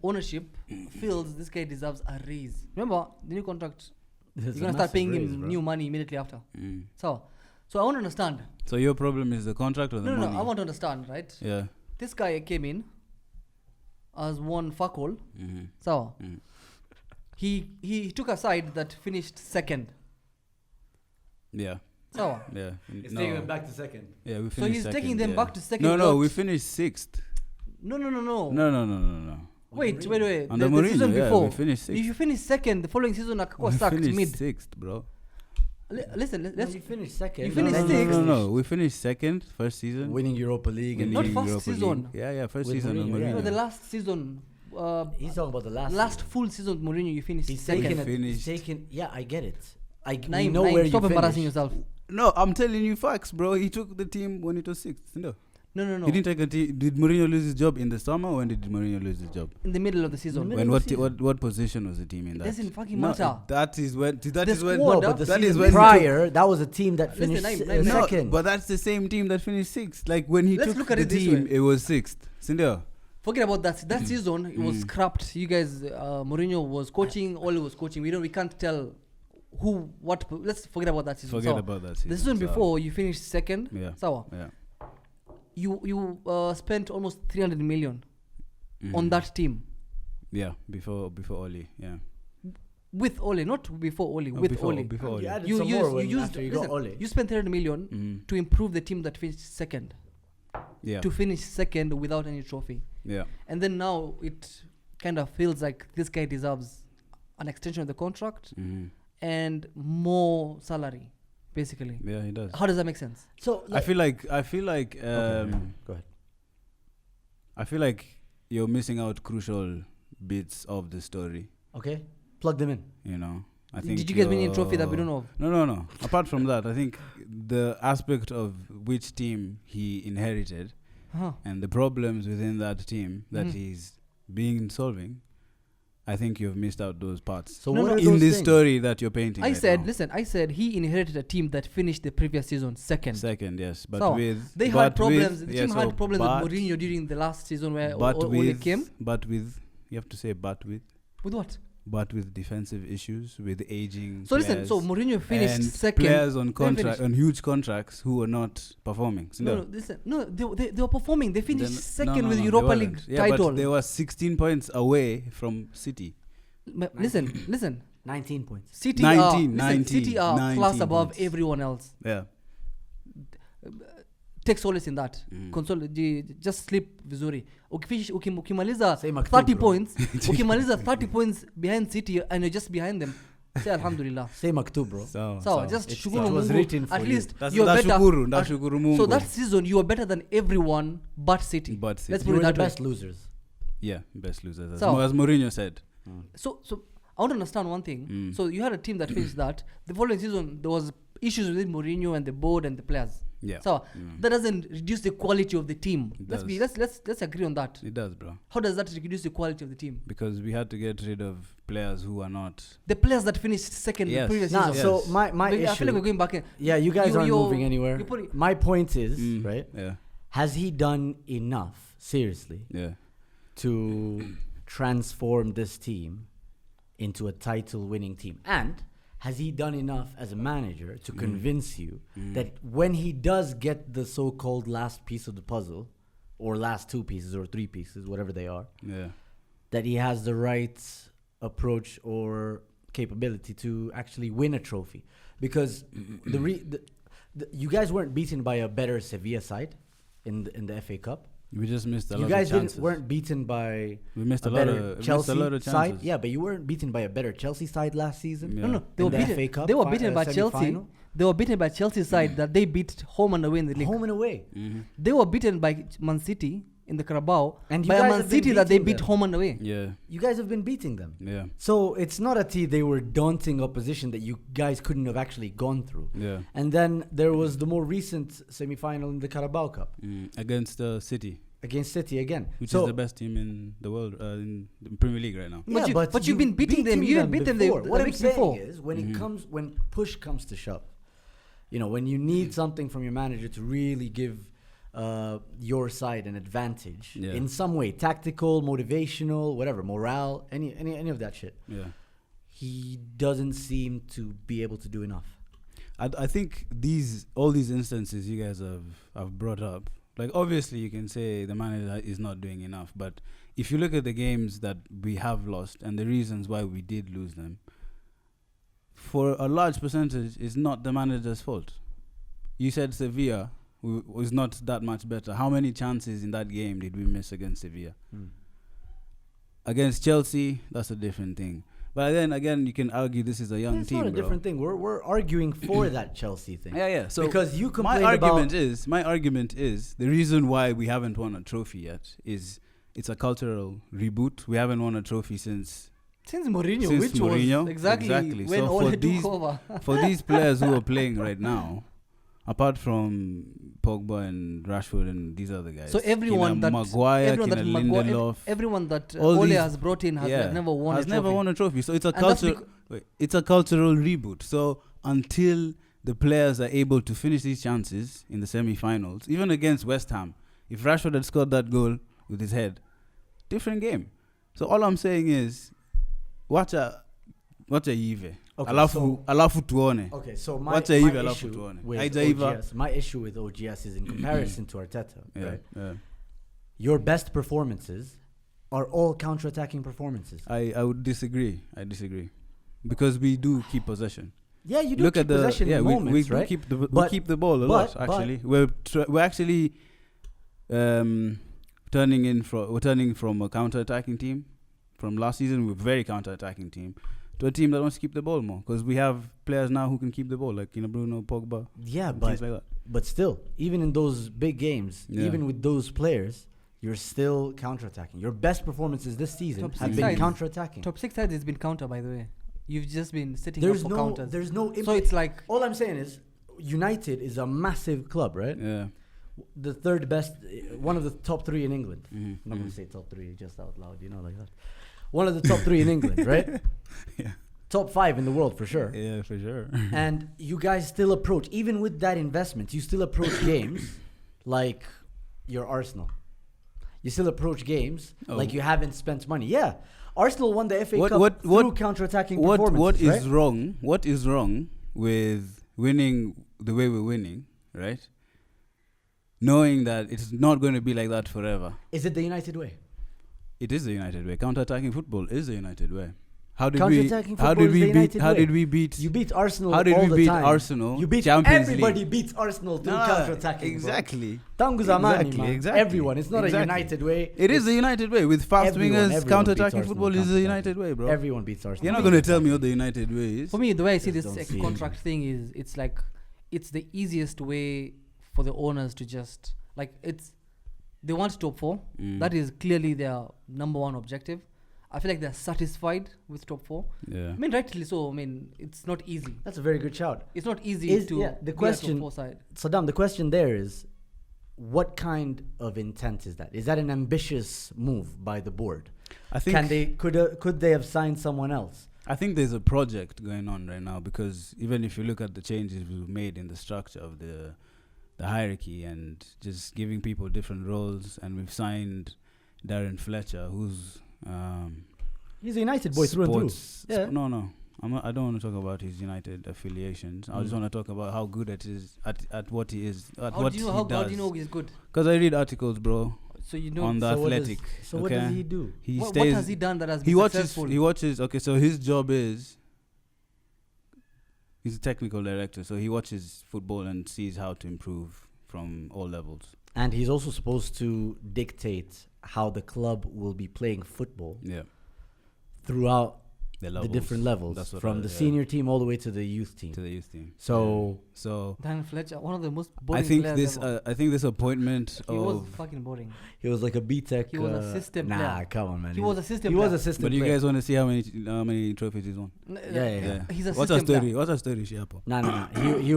ownership feels this guy deserves a raise. Remember the new contract?
It's
You're
a
gonna start
massive
paying
raise,
him
bro.
new money immediately after.
Mm.
So I want to understand.
So your problem is the contract or the
No,
money?
I want to understand, right?
Yeah.
This guy came in as one fuck hole.
Mm-hmm.
So
Mm.
he took a side that finished second.
Yeah.
So
Yeah.
It's taking them back to second.
Yeah, we
so
finished
he's
second,
taking them
yeah.
back to second.
No,
without-
we finished sixth.
No.
No.
Wait.
Under
The
Mourinho,
season
yeah,
before,
we finished sixth.
if you finish second, the following season, Akakuwa
We
sacked
finished
mid.
sixth, bro.
Listen,
No,
let's
you finished second.
You finished
no,
sixth.
No. We finished second first season.
Winning Europa League and
Not
Winning
first
Europa
season.
League. Yeah, first
With
season on
Mourinho, yeah.
no,
Mourinho.
the last season.
he's talking about the last.
Last
season.
full season, Mourinho, you finished
He's
second.
taking it.
Finished.
He's taking. Yeah, I get it. We
Naim,
know where you
stop embarrassing
finished.
yourself.
No, I'm telling you facts, bro. He took the team when it was sixth. No.
No.
He didn't take a team. Did Mourinho lose his job in the summer? When did Mourinho lose his job?
In the middle of the season.
Middle
When
of the
what position was the team in
It
that?
doesn't fucking
No,
matter.
that is when. That
The
is when.
squad,
No, but the
that
season
is when he
prior, that was a team that
Listen,
finished
Naim,
No,
second.
but that's the same team that finished sixth. Like when he
Let's
took
look at
the
it this
team,
way.
it was sixth. Cindy.
Forget about that. That season, it was scrapped. You guys, Mourinho was coaching. Ole was coaching. We can't tell who, what. Let's forget about that season.
Forget
So,
about that season.
the season
So,
before, you finished second.
Yeah.
So
Yeah.
you spent almost 300 million
Mm-hmm.
on that team
Yeah. Before Oli. Yeah.
with Ole, not before Ole.
Oh,
With
before,
Ole.
Before Oli.
You added
You
some
used,
more
you
when
used,
after you
listen,
got Ole.
you spent 300 million
Mhm.
to improve the team that finished second.
Yeah.
To finish second without any trophy.
Yeah.
And then now it kind of feels like this guy deserves an extension of the contract
Mhm.
and more salary basically.
Yeah, he does.
How does that make sense?
So
I feel like
go ahead.
I feel like you're missing out crucial bits of the story.
Okay, plug them in.
You know, I think.
Did you guys win any trophy that we don't know of?
No. Apart from that, I think the aspect of which team he inherited and the problems within that team that he's being solving, I think you've missed out those parts.
So
what are in this story that you're painting?
I said he inherited a team that finished the previous season second.
Second, yes, but
so
they
had problems. The team had problems with Mourinho during the last season where Ole came.
But with, you have to say, but with
what?
But with defensive issues, with aging.
So listen, so Mourinho finished second.
Players on contract, on huge contracts who were not performing.
They were performing. They finished second with Europa League title.
But they were 16 points away from City.
Listen.
19 points.
City
19
are class above
points.
everyone else.
Yeah.
Take solace in that. Just sleep vizuri. Ukimaliza
Say maktub,
30
bro.
points, ukimaliza 30 points behind City and you're just behind them. Say alhamdulillah.
Say maktub, bro.
So just shukuru
was
Mungu.
written for
At
you.
least
That's
you're better.
Shukuru Mungu.
So that season you were better than everyone but City. Let's
You
put
were
it
the
that way.
best losers.
Yeah, best losers. As
So-
Mourinho said.
So I want to understand one thing. So you had a team that finished that. The following season there was issues with Mourinho and the board and the players.
Yeah.
So that doesn't reduce the quality of the team.
It
Let's agree on that.
It does, bro.
How does that reduce the quality of the team?
Because we had to get rid of players who are not.
The players that finished second the previous
Nah,
season.
so my issue.
I feel like we're going back in.
Yeah, you guys aren't moving anywhere. My point is, right?
Yeah.
Has he done enough, seriously,
Yeah.
to transform this team into a title-winning team? And has he done enough as a manager to convince you that when he does get the so-called last piece of the puzzle, or last two pieces or three pieces, whatever they are, that he has the right approach or capability to actually win a trophy? Because you guys weren't beaten by a better Sevilla side in the FA Cup.
We just missed a lot
You
of
guys
chances.
weren't beaten by
We missed
a
a lot
better
of
Chelsea
chances.
side. Yeah, but you weren't beaten by a better Chelsea side last season.
Yeah.
No, they were
In the
beaten.
FA Cup
They were beaten by Chelsea.
semi-final.
They were beaten by Chelsea side that they beat home and away in the league.
Home and away.
They were beaten by Man City in the Carabao,
And you
by a
guys
Man
have been
City that they
beating
beat
them.
home and away.
Yeah.
You guys have been beating them.
Yeah.
So it's not they were daunting opposition that you guys couldn't have actually gone through.
Yeah.
And then there was the more recent semi-final in the Carabao Cup
Against City,
against City again.
which
So-
is the best team in the world, in the Premier League right now.
Yeah,
But you've been beating them. You didn't beat them
before.
the
What I'm
week
saying
before.
is, when push comes to shove, when you need something from your manager to really give your side an advantage in some way, tactical, motivational, whatever, morale, any of that shit,
Yeah.
he doesn't seem to be able to do enough.
I think all these instances you guys have brought up, like obviously you can say the manager is not doing enough, but if you look at the games that we have lost and the reasons why we did lose them, for a large percentage, it's not the manager's fault. You said Sevilla was not that much better. How many chances in that game did we miss against Sevilla? Against Chelsea, that's a different thing. But then again, you can argue this is a young
It's
team,
not a
bro.
different thing. We're arguing for that Chelsea thing.
Yeah. So
because you complain
my
about
argument is the reason why we haven't won a trophy yet is it's a cultural reboot. We haven't won a trophy since
Mourinho,
Since
which
Mourinho,
was exactly when
So
Ole
for
took over.
for these players who are playing right now, apart from Pogba and Rashford and these other guys.
So everyone that
Maguire, Lindelof,
everyone that
all
Ole
these-
has brought in has never won
has
a
never
trophy.
won a trophy. So it's a
And that's
it's a cultural reboot. So until the players are able to finish these chances in the semi-finals, even against West Ham, if Rashford had scored that goal with his head, different game. So all I'm saying is, watch a Juve.
Okay,
Alafu tuone.
Okay, so my
What's a Juve
issue
alafu tuone?
with
Haijaiva.
OGS with OGS is in comparison to Arteta,
Yeah,
right?
yeah.
Your best performances are all counter-attacking performances.
I would disagree. I disagree. Because we do keep possession.
Yeah, you do
Look
keep
at the
possession in
we
moments,
we
right?
keep the
But-
we keep the ball a lot
but-
actually. We're actually turning from a counter-attacking team. From last season, we're a very counter-attacking team. to a team that wants to keep the ball more, because we have players now who can keep the ball, like Bruno, Pogba,
Yeah,
and
but
things like that.
but still, even in those big games,
Yeah.
even with those players, you're still counterattacking. Your best performances this season
Top
have
six
been
sides.
counterattacking.
Top 6 sides has been counter, by the way. You've just been sitting
There's
up for counters.
there's no.
So it's like
all I'm saying is, United is a massive club, right?
Yeah.
The third best, one of the top 3 in England.
Mm-hmm.
I'm not gonna say top 3 just out loud, like that. One of the top 3 in England, right?
Yeah.
Top 5 in the world for sure.
Yeah, for sure.
And you guys still approach, even with that investment, you still approach games like your Arsenal. You still approach games like you haven't spent money. Yeah, Arsenal won the FA Cup through counter-attacking performances.
What is
right?
wrong? What is wrong with winning the way we're winning, right? Knowing that it's not going to be like that forever.
Is it the United way?
It is the United way. Counter-attacking football is the United way. How did
Counter-attacking
we? How
football
did
is
we
the
beat?
United
How
way.
did we beat?
You beat Arsenal
How did
all
we
the
beat
time.
Arsenal?
You beat
Champions
everybody
League.
beats Arsenal through
Nah,
counter-attacking.
exactly.
Tangu zamani,
Exactly,
man.
exactly.
Everyone. It's not
Exactly.
a United way.
It is the United way with fast
Everyone
wingers.
beats
Counter-attacking
Arsenal
football is the United way, bro.
Everyone beats Arsenal.
You're not going to tell me what the United way is.
For me, the way I see
Just
this
don't see it.
contract thing is, it's like, it's the easiest way for the owners to just, like, they want top 4. That is clearly their number 1 objective. I feel like they're satisfied with top 4.
Yeah.
I mean, rightly so. I mean, it's not easy.
That's a very good shout.
It's not easy to
the
be a
question,
top 4 side.
Saddam, the question there is, what kind of intent is that? Is that an ambitious move by the board?
I think
Could they have signed someone else?
I think there's a project going on right now, because even if you look at the changes we've made in the structure of the hierarchy and just giving people different roles, and we've signed Darren Fletcher, who's
He's a United boy through and through. Yeah.
No. I don't want to talk about his United affiliations. I just want to talk about how good at what he is.
How do you know he's good?
Because I read articles, bro,
So you know.
on the Athletic.
What does he do?
What has he done that has been successful?
He watches. Okay, so his job is, he's a technical director. So he watches football and sees how to improve from all levels.
And he's also supposed to dictate how the club will be playing football
Yeah,
throughout
the
different levels,
That's what
from the senior team all the way to the youth team.
to the youth team.
So
So
Dan Fletcher, one of the most boring
I think
players
this
ever.
I think this appointment
He was
of.
fucking boring.
he was like a B-Tech.
He was a system
Nah,
player.
come on, man.
He was a system
He was
player.
a system
But you
player.
guys want to see how many trophies he's won?
Yeah.
He's a
What's our
system
story?
player.
What's our story, Shiapo?
Nah. He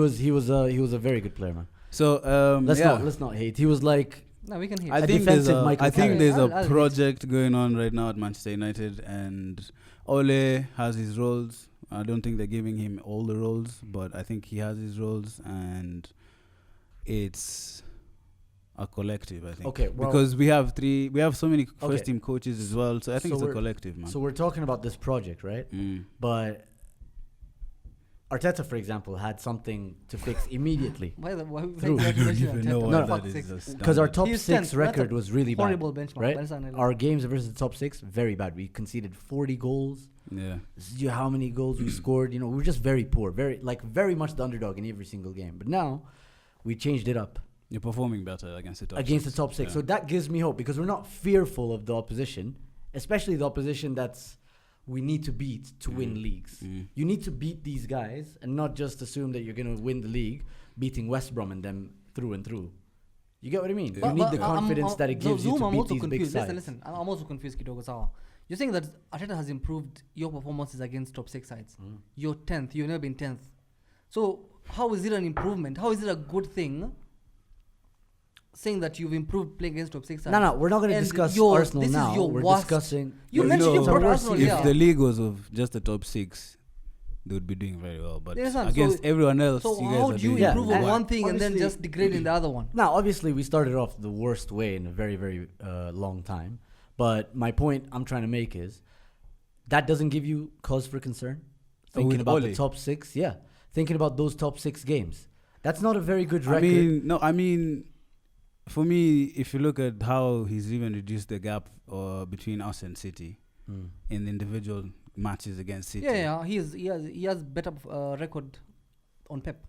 was a very good player, man.
So
Let's not hate. He was like,
No, we can hear.
I
A
think there's
defensive
a,
Michael
I think
Carrick.
there's
I'll
a
hate.
project going on right now at Manchester United, and Ole has his roles. I don't think they're giving him all the roles, but I think he has his roles, and it's a collective, I think.
Okay, well,
because we have so many
Okay.
first team coaches as well, so I think
So
it's a
we're-
collective, man.
so we're talking about this project, right?
Mm.
But Arteta, for example, had something to fix immediately
Why
Through.
we
You
mention
even
Arteta?
know
No,
why
no.
that
Fuck's
is
sake.
a
because our
standard.
top
He's
6
tenth. That's
record
a
was really bad.
Horrible benchmark.
Right?
Barca and
Our games versus the top 6, very bad. We conceded 40 goals.
Yeah.
How many goals we scored? We were just very poor, very much the underdog in every single game. But now we changed it up
You're performing better against the top
against
six.
the top 6.
Yeah.
So that gives me hope, because we're not fearful of the opposition, especially the opposition that's we need to beat to win leagues. You need to beat these guys and not just assume that you're going to win the league beating West Brom and them through and through. You get what I mean?
Yeah.
You need the confidence that it gives you to
I'm
beat
also
these big
confused.
sides.
Listen. I'm also confused, Kidogo Sawa. You're saying that Arteta has improved your performances against top 6 sides. You're 10th. You've never been 10th. So how is it an improvement? How is it a good thing? Saying that you've improved playing against top 6 sides.
No, we're not going to
And
discuss
this
Arsenal
is
now.
your
We're
worst.
discussing.
You
Well,
mentioned
you
you
know,
brought
we're
Arsenal
seeing-
If
here.
the league was of just the top 6, they would be doing very well. But
Yes, and
against
so-
everyone else,
So
you guys
how
are
do you
doing
Yeah,
improve
and
on one thing and then
obviously-
just degrade in the other one?
Now, obviously, we started off the worst way in a very, very long time. But my point I'm trying to make is that doesn't give you cause for concern. Thinking
with
about the
Ole?
top 6, yeah. Thinking about those top 6 games. That's not a very good record.
I mean, for me, if you look at how he's even reduced the gap between us and City in the individual matches against City.
Yeah, he has better record on Pep.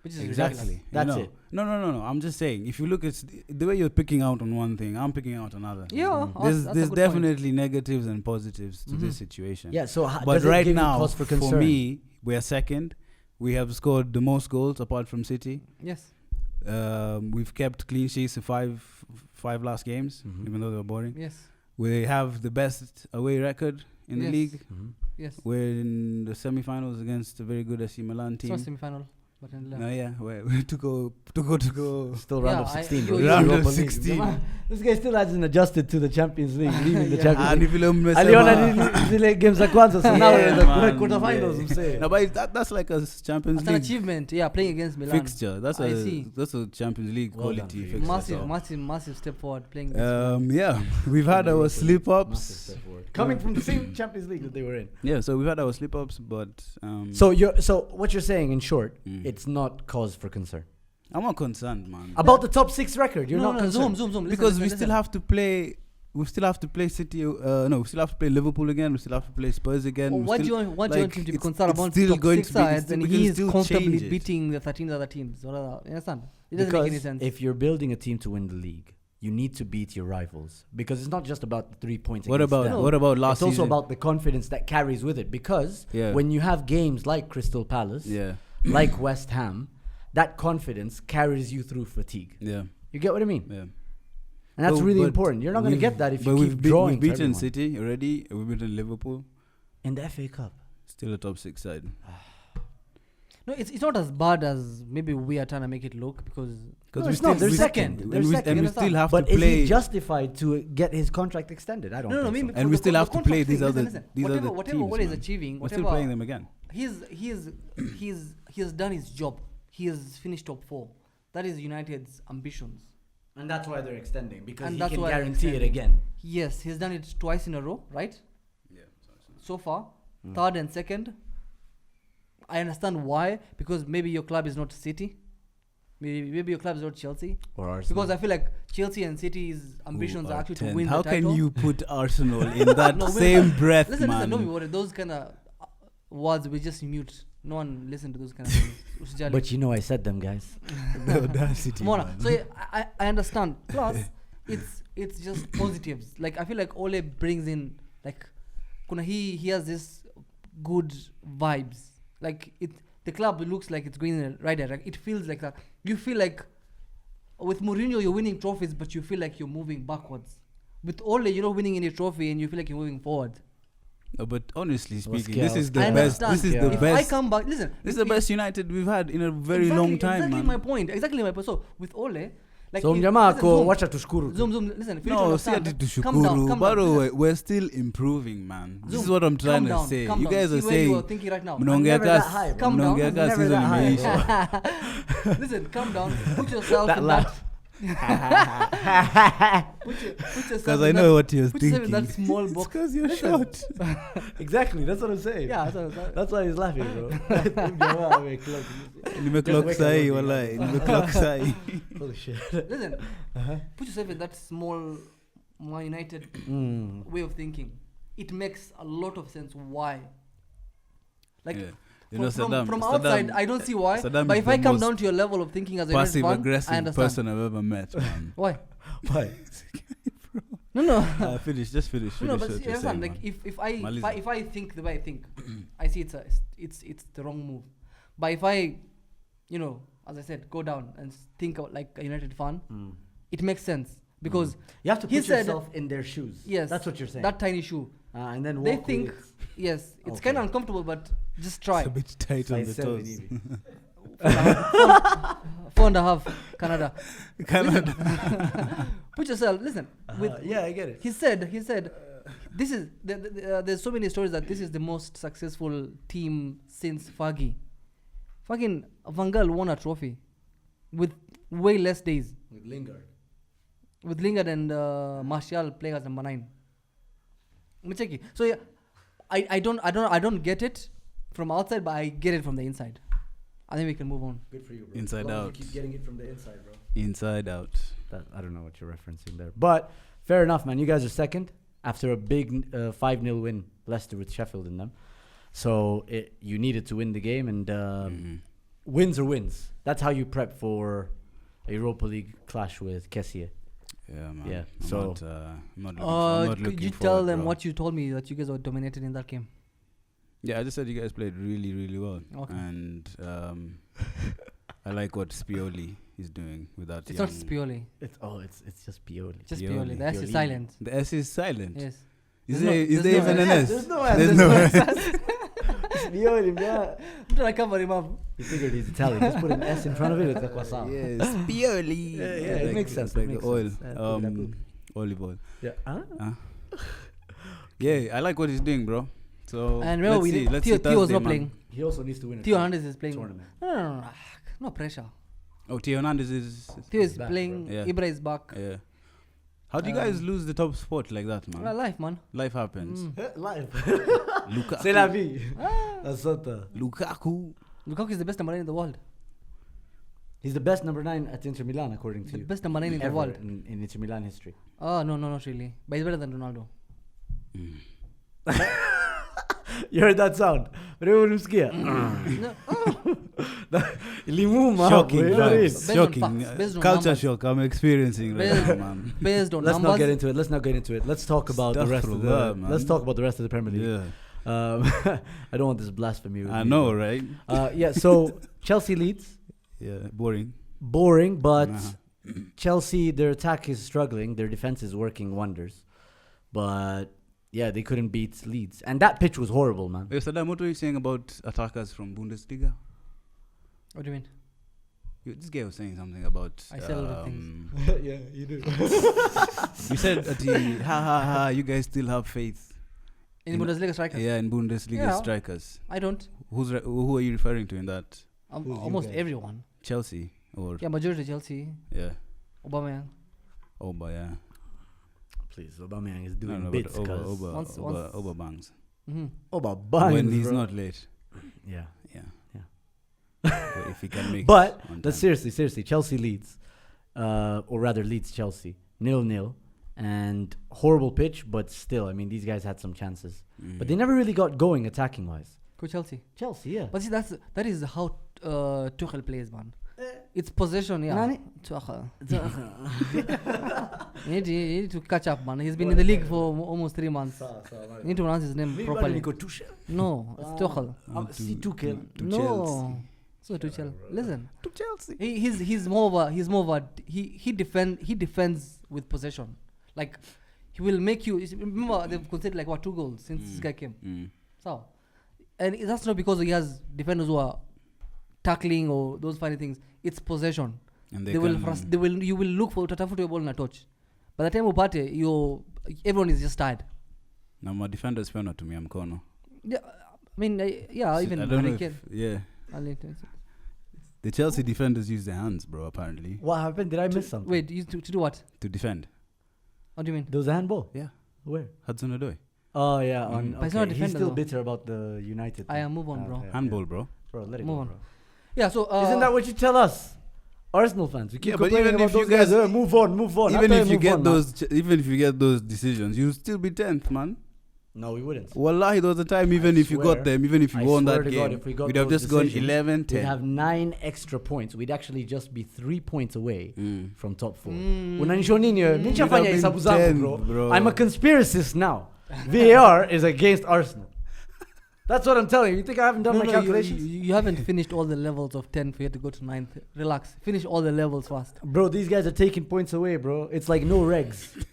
Which is
Exactly.
That's
You know.
it.
No. I'm just saying, if you look at the way you're picking out on one thing, I'm picking out another.
Yeah,
There's
that's a good
definitely negatives and positives to this situation.
Yeah. So,
But
does it
right
give you
now,
cause for
for
concern?
me, we are second. We have scored the most goals apart from City.
Yes.
We've kept clean sheets in five last games, even though they were boring.
Yes.
We have the best away record in the
Yes.
league.
Yes.
We're in the semi-finals against a very good AC Milan
It's
team.
not semi-final, but in
No, yeah, we're to go.
Still round
Yeah,
of
I-
16.
you-
bro.
you-
Round
Europa
of
League.
16.
This guy still hasn't adjusted to the Champions League, leaving the
Yeah.
Champions
And
League.
if you look
Aliona zile games za kwanza, so now we're in the quarterfinals, I'm saying.
No, but that's like a Champions
That's an
League
achievement. Yeah, playing against Milan.
fixture. That's
I see.
a Champions League
Well done
quality
for you.
fixture.
Massive step forward playing against Milan.
Yeah, we've had our slip
Massive
ups.
step forward. Coming from the same Champions League that they were in.
Yeah, so we've had our slip ups, but
So what you're saying, in short,
Mm.
it's not cause for concern.
I'm not concerned, man.
About the top 6 record, you're not concerned.
Zoom. Listen,
Because
listen,
we still
listen.
have to play. We still have to play City. We still have to play Liverpool again. We still have to play Spurs again.
Well,
we
what do
still-
you want
like,
him to be
it's-
concerned
it's
about?
still
Top
going
6
to be- it's
sides,
still-
and
we can
he's
still
comfortably
change it.
beating the 13 other teams. You understand? It doesn't make any
Because
sense.
if you're building a team to win the league, you need to beat your rivals. Because it's not just about the 3 points
What
against
about
them.
what about last
It's also
season?
about the confidence that carries with it. Because
Yeah.
when you have games like Crystal Palace,
Yeah,
like West Ham, that confidence carries you through fatigue.
yeah,
You get what I mean?
yeah.
And that's
But-
really
but
important. You're not going to
we've-
get that if
but
you
we've
keep
beat-
drawing.
We've
to
beaten
everyone.
City already. We've beaten Liverpool.
In the FA Cup.
Still a top 6 side.
No, it's not as bad as maybe we are trying to make it look because
No,
we
it's not.
still-
They're
we-
second.
and
They're
we-
second.
and we
You
still
understand?
have
But
to
is
play.
he justified to get his contract extended? I don't
no,
think
maybe
so.
And
for
we
the-
still
for
have
the
to play
contract
these
thing,
other-
listen,
these
whatever,
other
whatever
teams,
what he's
man.
achieving,
We're
whatever
still playing them again.
he has done his job. He has finished top 4. That is United's ambitions.
And that's why they're extending. Because
And
he
that's
can
why they're
guarantee it
extending.
again.
Yes, he's done it twice in a row, right?
Yeah.
So far, third and second. I understand why, because maybe your club is not City. Maybe your club is not Chelsea.
Or Arsenal.
Because I feel like Chelsea and City's ambitions are actually to win
How
the title.
can you put Arsenal in that
No, wait,
same breath,
Listen,
man?
don't be worried. Those kind of words we just mute. No one listen to those kind of things. Usijali.
But you know I said them, guys.
The audacity,
Mona.
man.
So yeah, I understand. Plus, it's just positives. Like I feel like Ole brings in like, he has this good vibes. Like the club looks like it's going in the right direction. It feels like that. You feel like with Mourinho you're winning trophies, but you feel like you're moving backwards. With Ole, you're not winning any trophy, and you feel like you're moving forward.
No, but honestly
Well,
speaking, this is
I
the best.
understand.
This is
Yeah.
the
If
best.
I come back, listen.
This is the best United we've had in a very long time,
Exactly
man.
my point. Exactly my point. So with Ole, like
So
if-
mjamaa
listen,
ako
zoom,
wacha tushukuru.
zoom. Listen, if you need to
No, see, I
understand,
did to
calm down,
Shukuru.
calm
But
down.
we're still improving, man. This
Zoom,
is what I'm trying
calm
to
down,
say.
calm
You
down.
guys
See
are
where you
saying
are thinking right now.
I'm never that high, bro.
Calm down.
I'm never that high, bro.
Listen, calm down. Put yourself
That
in
laugh.
Put yourself
Because
in
I
that-
know what you're
put yourself in
thinking.
that small
It's
box.
because you're
Listen.
short.
Exactly, that's what I'm saying.
Yeah, that's
That's why he's laughing, bro. Mjamaa ameclock.
Nimeclock
wake
sahi,
up.
walai. Nimeclock sahi.
Holy shit.
Listen, put yourself in that small Man United way of thinking. It makes a lot of sense why. Like
Yeah. You
from,
know, Saddam.
from
Saddam-
outside, I don't see why.
Saddam
But
is
if I
the
come
most
down to your level of thinking as a United
passive
fan, I
aggressive
understand.
person I've ever met, man.
Why?
Why?
No.
Finish. Just finish.
No,
Finish
but
what
see,
you're saying,
understand, like
man.
if I think the way I think, I see it's the wrong move. But if I, as I said, go down and think like a United fan, it makes sense because
You have to
He
put
said-
yourself in their shoes.
yes,
That's what you're saying.
that tiny shoe.
And then
They
walk
think
with it.
yes, it's
Okay.
kind of uncomfortable, but just try.
It's a bit tight on
Size
the
7
toes.
easy.
4.5 Canada.
Canada.
Put yourself. Listen. With
Yeah, I get it.
he said this is there's so many stories that this is the most successful team since Fergie. Fucking Van Gaal won a trophy with way less days.
With Lingard.
With Lingard and Martial playing as number 9. Mcheki. So yeah, I don't get it from outside, but I get it from the inside. I think we can move on.
Good for you, bro.
Inside
As long as
out.
You keep getting it from the inside, bro.
Inside out.
I don't know what you're referencing there. But fair enough, man. You guys are second after a big 5-0 win, Leicester with Sheffield in them. So you needed to win the game. And wins are wins. That's how you prep for a Europa League clash with Kessie.
Yeah, man.
Yeah,
I'm
so-
not, I'm not looking
could you
forward,
tell them
bro.
what you told me that you guys were dominated in that game?
Yeah, I just said you guys played really, really well.
Okay.
And I like what Spioli is doing with that.
It's
young
not Spioli.
It's just Pioli.
Just
Pioli.
Pioli. The S is
Pioli.
silent.
The S is silent.
Yes.
Is
There's
there
no
even an
S.
S?
There's no
There's no S.
Pioli, yeah.
I'm trying to cover him up.
You figured he's Italian. Just put an S in front of it. It's like what's up?
Yes, Spioli.
Yeah, it
Like-
makes sense,
it's like
it makes
the oil,
sense. Yeah, put it up.
olive oil.
Yeah. Huh?
Yeah, I like what he's doing, bro. So
And remember,
let's see
Theo was
Thursday,
not
man.
playing.
He also needs to win a
Theo Hernandez is playing.
tournament.
No. No pressure.
Oh, Theo Hernandez is.
Theo is
back,
playing.
bro. Yeah.
Ibra is back.
Yeah. How do you guys lose the top spot like that, man?
Well, life, man.
Life happens.
Live.
Lukaku.
C'est la vie. That's what the.
Lukaku.
Lukaku is the best number 9 in the world.
He's the best number 9 at Inter Milan, according to
The
you.
best number 9 in the
Ever
world.
in Inter Milan history.
Oh, no, not really. But he's better than Ronaldo.
You heard that sound?
No.
Shocking,
Shocking.
vibes.
Based on
Shocking.
facts, based on
Culture
numbers.
shock I'm experiencing right
Based-
now, man.
Based on
Let's
numbers.
not get into it. Let's talk about the rest of the.
Astaghfirullah, man.
Let's talk about the rest of the Premier League.
Yeah.
I don't want this blasphemy.
I know, right?
Yeah. So Chelsea leads.
Yeah, boring.
Boring, but
Uh-huh.
Chelsea, their attack is struggling. Their defense is working wonders, but yeah, they couldn't beat Leeds, and that pitch was horrible, man.
Hey, Saddam, what were you saying about attackers from Bundesliga?
What do you mean?
This guy was saying something about.
I said a lot of things.
Yeah, you do.
You said that you guys still have faith.
In Bundesliga strikers?
Yeah, in Bundesliga
Yeah.
strikers.
I don't.
Who are you referring to in that?
Who's you
Almost
guys?
everyone.
Chelsea or
Yeah, majority Chelsea.
yeah,
Aubameyang.
Oba, yeah.
Please, Aubameyang is doing
No,
bits.
but
Cause
Once-
Oba bangs
Mm-hmm.
Aubameyang,
when he's
bro.
not late.
Yeah.
Yeah,
Yeah.
But if he can make.
But
it on
that's
time.
seriously, Chelsea leads, or rather leads Chelsea 0-0, and horrible pitch. But still, I mean, these guys had some chances, but they never really got going attacking wise.
Go Chelsea.
Chelsea, yeah.
But see, that is how Tuchel plays, man. It's possession, yeah.
Nani?
Tuchel. You need to catch up, man. He's been in the league for almost 3 months. You need to pronounce his name properly. No, it's Tuchel.
See Tuchel.
to
No,
Chelsea.
so Tuchel. Listen,
To Chelsea.
he's more of a he defends with possession. Like he will make you. Remember they've conceded like 2 goals since this guy came. So, and that's not because he has defenders who are tackling or those funny things. It's possession.
And
You will look for your ball in a touch. By the time you party, everyone is just tired.
Now my defenders fell to me. I'm corner.
Yeah, I mean, even
I don't know
Harry Kane.
yeah. The Chelsea defenders use their hands, bro. Apparently
What happened? Did I miss something?
Wait, to do what?
to defend.
What do you mean?
There was a handball.
Yeah,
Where?
Hudson-Odoi.
Oh yeah, on.
But he's not a
He's
defender,
still
though.
bitter about the United.
I
thing.
am move on, bro.
Yeah,
Handball,
yeah.
bro.
Bro, let it
Move
go,
on.
bro.
Yeah, so
Isn't that what you tell us, Arsenal fans? We keep
Yeah, but
complaining
even
about
if you
those guys.
guys-
Move on.
Even
After
if you
move
get
on, man.
those, even if you get those decisions, you'll still be 10th, man.
No, we wouldn't.
Wallahi, there was a time even if you
swear-
got them, even if you
I
won
swear
that
to God,
game,
if we got
we'd have
those
just gone
decisions,
11, 10.
We'd have 9 extra points. We'd actually just be 3 points away from top 4. Unanisho nini wewe?
We'd
Nishafanya
have
hesabu
been
zangu,
10,
bro.
bro.
I'm a conspiracist now. VAR is against Arsenal. That's what I'm telling you. You think I haven't done my calculations?
You haven't finished all the levels of 10 for you to go to 9th. Relax. Finish all the levels first.
Bro, these guys are taking points away, bro. It's like no regs.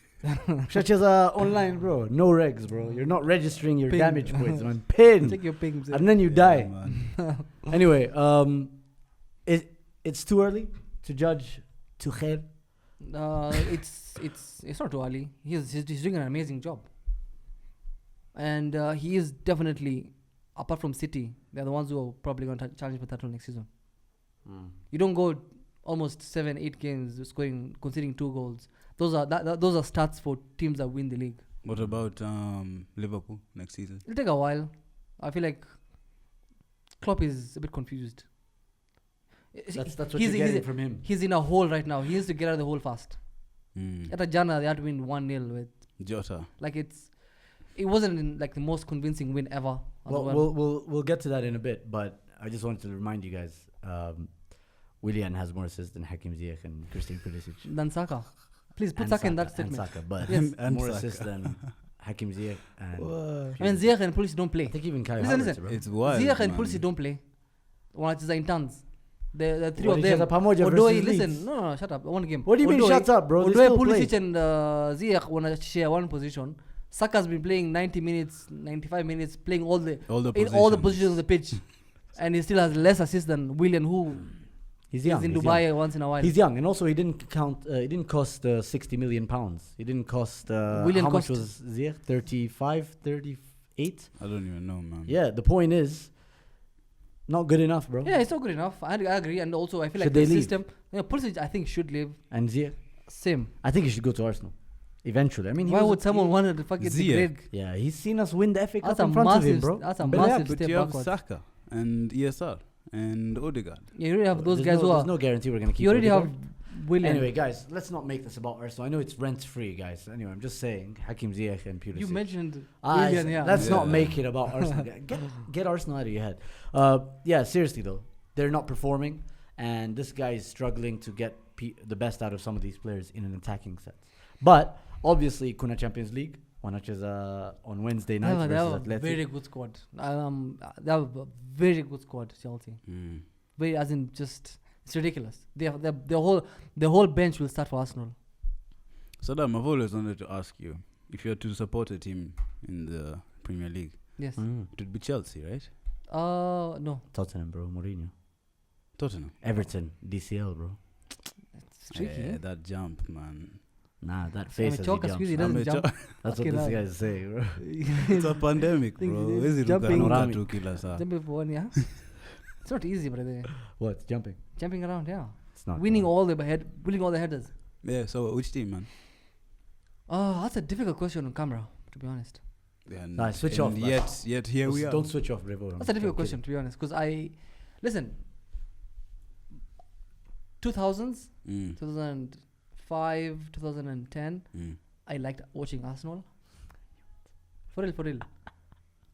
Such as online, bro. No regs, bro. You're not registering your
Ping.
damage points, man. Pin.
Take your pings.
And then you die.
Man.
Anyway, it's too early to judge Tuchel.
It's not too early. He's doing an amazing job. And he is definitely, apart from City, they're the ones who are probably going to challenge for title next season. You don't go almost 7-8 games conceding 2 goals. Those are stats for teams that win the league.
What about Liverpool next season?
It'll take a while. I feel like Klopp is a bit confused.
That's what you're getting from him.
He's in a hole right now. He needs to get out of the hole fast. At Ajana, they had to win 1-0 with
Jota.
like it wasn't like the most convincing win ever.
Well, we'll get to that in a bit, but I just wanted to remind you guys, Willian has more assists than Hakim Ziyech and Christian Pulisic.
Than Saka. Please put
And
Saka in that
And
statement.
Saka, but
Yes.
And
more
Saka.
assists than Hakim Ziyech and
I mean, Ziyech and Pulisic don't play.
I think even Kai
Listen,
Havertz,
listen.
bro.
It's wild.
Ziyech and
man.
Pulisic don't play. One is in tons. The three
What,
of
he has
them.
a Pamoja
Odoi,
versus
listen.
Leeds?
No, shut up. One game.
What do you mean,
Odoi-
shut up, bro? They
Odoi,
still
Pulisic
play.
and Ziyech want to share one position. Saka's been playing 90 minutes, 95 minutes, playing all the
All the
in all the
positions.
positions on the pitch, and he still has less assists than Willian, who
He's
is
young.
in
he's
Dubai
young.
once in a while.
He's young, and also he didn't count. He didn't cost 60 million pounds. He didn't cost.
Willian
how much
cost-
was Ziyech? 35, 38.
I don't even know, man.
Yeah, the point is, not good enough, bro.
Yeah, it's not good enough. I agree, and also I feel
Should
like
they
the
leave?
system. Yeah, Pulisic I think should leave.
And Ziyech,
Same.
I think he should go to Arsenal, eventually. I mean, he
Why
was-
would someone
he-
want to fucking
Ziyech.
degrade?
Yeah, he's seen us win the FA Cup
That's a
in front of him,
massive.
bro.
That's a
Belay up.
massive
But
step
you have
backwards.
Saka and ESR and Odegaard.
You already have those
There's
guys
no,
who are.
There's no guarantee we're gonna keep.
You already have
Odegaard.
Willian.
Anyway, guys, let's not make this about Arsenal. I know it's rent free, guys. Anyway, I'm just saying, Hakim Ziyech and Pulisic.
You mentioned
Ah,
Willian, yeah.
Let's not
Yeah.
make it about Arsenal. Get Arsenal out of your head. Yeah, seriously though, they're not performing, and this guy is struggling to get the best out of some of these players in an attacking sense. But obviously, Kuna Champions League, which is on Wednesday night
They have
versus
a
Atleti.
very good squad. They have a very good squad, Chelsea. Very, as in, just it's ridiculous. They have the whole bench will start for Arsenal.
Saddam, I've always wanted to ask you, if you had to support a team in the Premier League,
Yes.
it would be Chelsea, right?
No,
Tottenham, bro. Mourinho.
Tottenham.
Everton. DCL, bro.
it's tricky.
Yeah,
eh?
that jump, man.
Nah, that
I
face
mean,
as
Chalk
he
Squeezy
jumps.
doesn't jump.
That's what
Fucking
this
hell.
guy is saying, bro.
It's a pandemic,
Think
bro.
it is
Where's it
jumping.
Panoramic.
to kill us?
Jumping for one, yeah. It's not easy, brother.
What? Jumping?
Jumping around, yeah.
It's not.
Winning
bro.
all the headers.
Yeah, so which team, man?
That's a difficult question on camera, to be honest.
And,
Nah, switch
and
off,
Yet here we are.
Don't switch off, Revo.
That's a difficult question, to be honest, because listen, 2000s, 2005, 2010, I liked watching Arsenal. For real.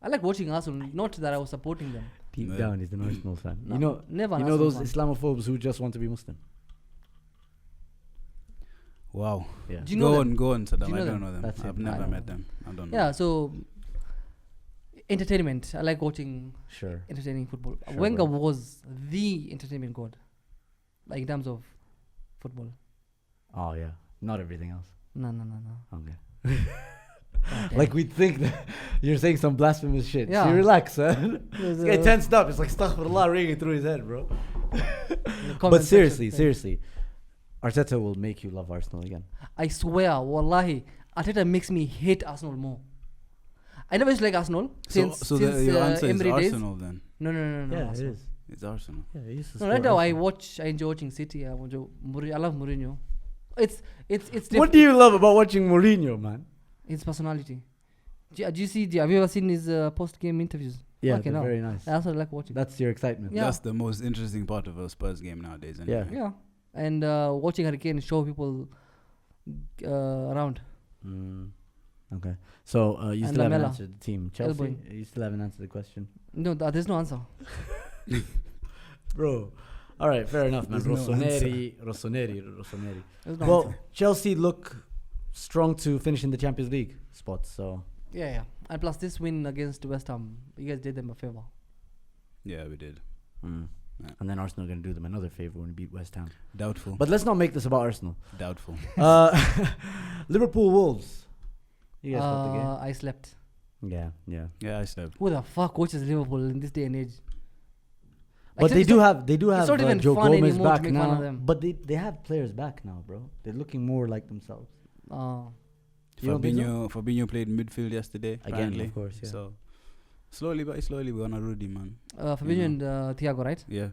I like watching Arsenal, not that I was supporting them.
Deep
Yeah.
down, he's an Arsenal fan.
No, never.
You
an
know
Arsenal
those
fan.
Islamophobes who just want to be Muslim.
Wow.
Yeah.
Do you know them?
Go on, Saddam.
Do you know
I don't
them?
know them.
That's
I've
it.
never
I
met
know.
them. I don't know.
Yeah, so entertainment. I like watching
Sure.
entertaining football.
Sure,
Wenger
bro.
was the entertainment god, like in terms of football.
Oh yeah. Not everything else.
No.
Okay. Like we'd think that you're saying some blasphemous shit.
Yeah.
So you relax, man.
There's
This guy
a-
tensed up. It's like astaghfirullah ringing through his head, bro.
the comment
But
section.
seriously, Arteta will make you love Arsenal again.
I swear, wallahi, Arteta makes me hate Arsenal more. I never used to like Arsenal since
your answer is
Emery days.
Arsenal then.
No.
Yeah, it
Arsenal.
is.
It's Arsenal.
Yeah, he used to
No,
score
right now I
Arsenal.
enjoy watching City. I love Mourinho. It's
What do you love about watching Mourinho, man?
his personality. Have you ever seen his post-game interviews?
Yeah,
Fucking
they're
hell.
very nice.
That's what I like watching.
That's your excitement.
Yeah.
That's the most interesting part of a Spurs game nowadays. Anyway.
Yeah, and watching Harry Kane show people around.
Okay. So you
And
still haven't
Lamela.
answered the team. Chelsea,
Elbowing.
you still haven't answered the question.
No, there's no answer.
Bro. All right, fair enough, man.
There's no
Rossoneri.
There's no
Well,
answer.
Chelsea look strong to finish in the Champions League spots, so
Yeah. And plus this win against West Ham, you guys did them a favor.
Yeah, we did. Yeah.
and then Arsenal are going to do them another favor when we beat West Ham.
Doubtful.
But let's not make this about Arsenal.
Doubtful.
Liverpool Wolves. You guys got the game.
I slept.
Yeah.
Yeah, I slept.
Who the fuck watches Liverpool in this day and age?
But they do have
not even
Joe
fun
Gomez
anymore to
back
make fun
now.
of them.
But they have players back now, bro. They're looking more like themselves. You don't think so?
Fabinho played midfield yesterday.
Again,
apparently.
of course, yeah.
So slowly we're on a Rudy, man.
Fabinho and Thiago, right?
Yeah.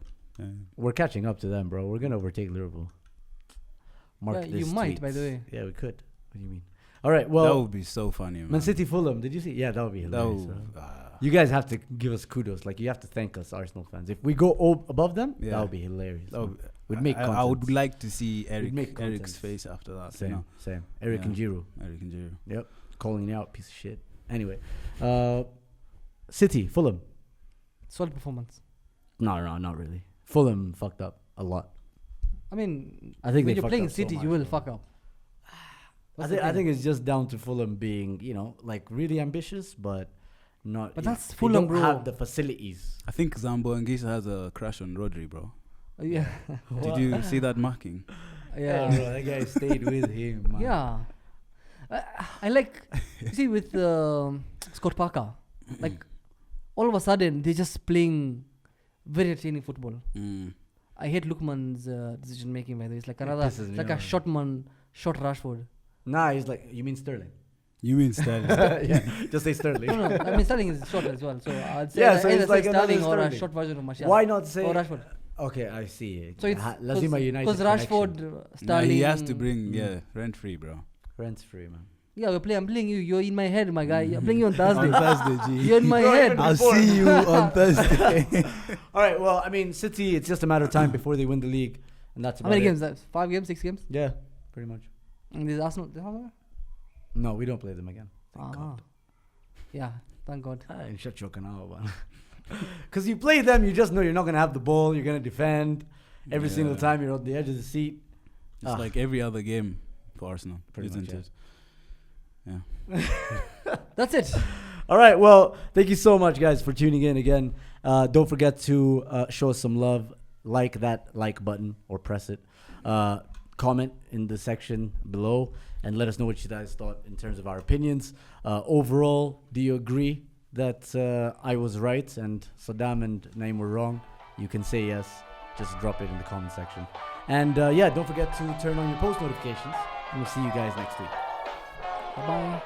We're catching up to them, bro. We're gonna overtake Liverpool. Mark
Yeah,
this
you might, by
tweets.
the way.
Yeah, we could. What do you mean? All right.
That
Well,
would be so funny, man.
Man City Fulham. Did you see? Yeah, that would be
That
hilarious.
would,
bro. You guys have to give us kudos. Like you have to thank us, Arsenal fans. If we go above them,
Yeah.
that would be hilarious.
that would,
We'd make
I would
content.
like to see
We'd make
Eric's
content.
face after that.
Same,
You know?
same. Eric
Yeah.
and Giroud.
Eric and Giroud.
Yep, calling you out, piece of shit. Anyway, City Fulham.
Solid performance.
No, not really. Fulham fucked up a lot.
I mean,
I think
when
they
you're playing
fucked up so
City,
much,
you will
bro.
fuck up.
I think it's just down to Fulham being, like really ambitious, but not.
But
you know,
that's
they
Fulham,
don't
bro.
have the facilities.
I think Zambo Anguissa has a crush on Rodri, bro.
Yeah.
Did you see that marking?
Yeah.
Bro, that guy stayed with him, man.
Yeah. I like, you see, with Scott Parker, like, all of a sudden, they're just playing very entertaining football. I hate Lukman's decision making, by the way. It's like another,
pisses me
like a
off.
shot Rashford.
Nah, he's like, you mean Sterling?
You mean Sterling?
Yeah, just say Sterling.
No, I mean, Sterling is short as well. So I'd say
Yeah, so
either
it's like
say
another
Sterling or a
Sterling.
short version of Martial.
Why not say?
Or Rashford.
Okay, I see.
So it's
Lazima United.
because Rashford,
Nah,
Sterling.
he has to bring rent free, bro.
Rent's free, man.
Yeah, I'm playing you. You're in my head, my guy. I'm playing you on Thursday.
On Thursday, G.
You're in my
Bro,
head.
even
I'll
before.
see you on Thursday.
All right. Well, I mean, City. It's just a matter of time before they win the league, and that's
How
about
many
it.
games? That 5 games, 6 games?
Yeah, pretty much.
And there's Arsenal.
No, we don't play them again. Thank
Ah.
God.
Yeah, thank God.
And shut your canal, man. Because you play them, you just know you're not gonna have the ball. You're gonna defend every single
Yeah.
time. You're on the edge of the seat.
It's like every other game for Arsenal,
Pretty
isn't
much,
it? Yeah.
That's it.
All right. Well, thank you so much, guys, for tuning in again. Don't forget to show us some love. Like that like button or press it. Comment in the section below and let us know what you guys thought in terms of our opinions. Overall, do you agree that I was right and Saddam and Naeem were wrong? You can say yes. Just drop it in the comment section. And don't forget to turn on your post notifications. And we'll see you guys next week.
Bye-bye.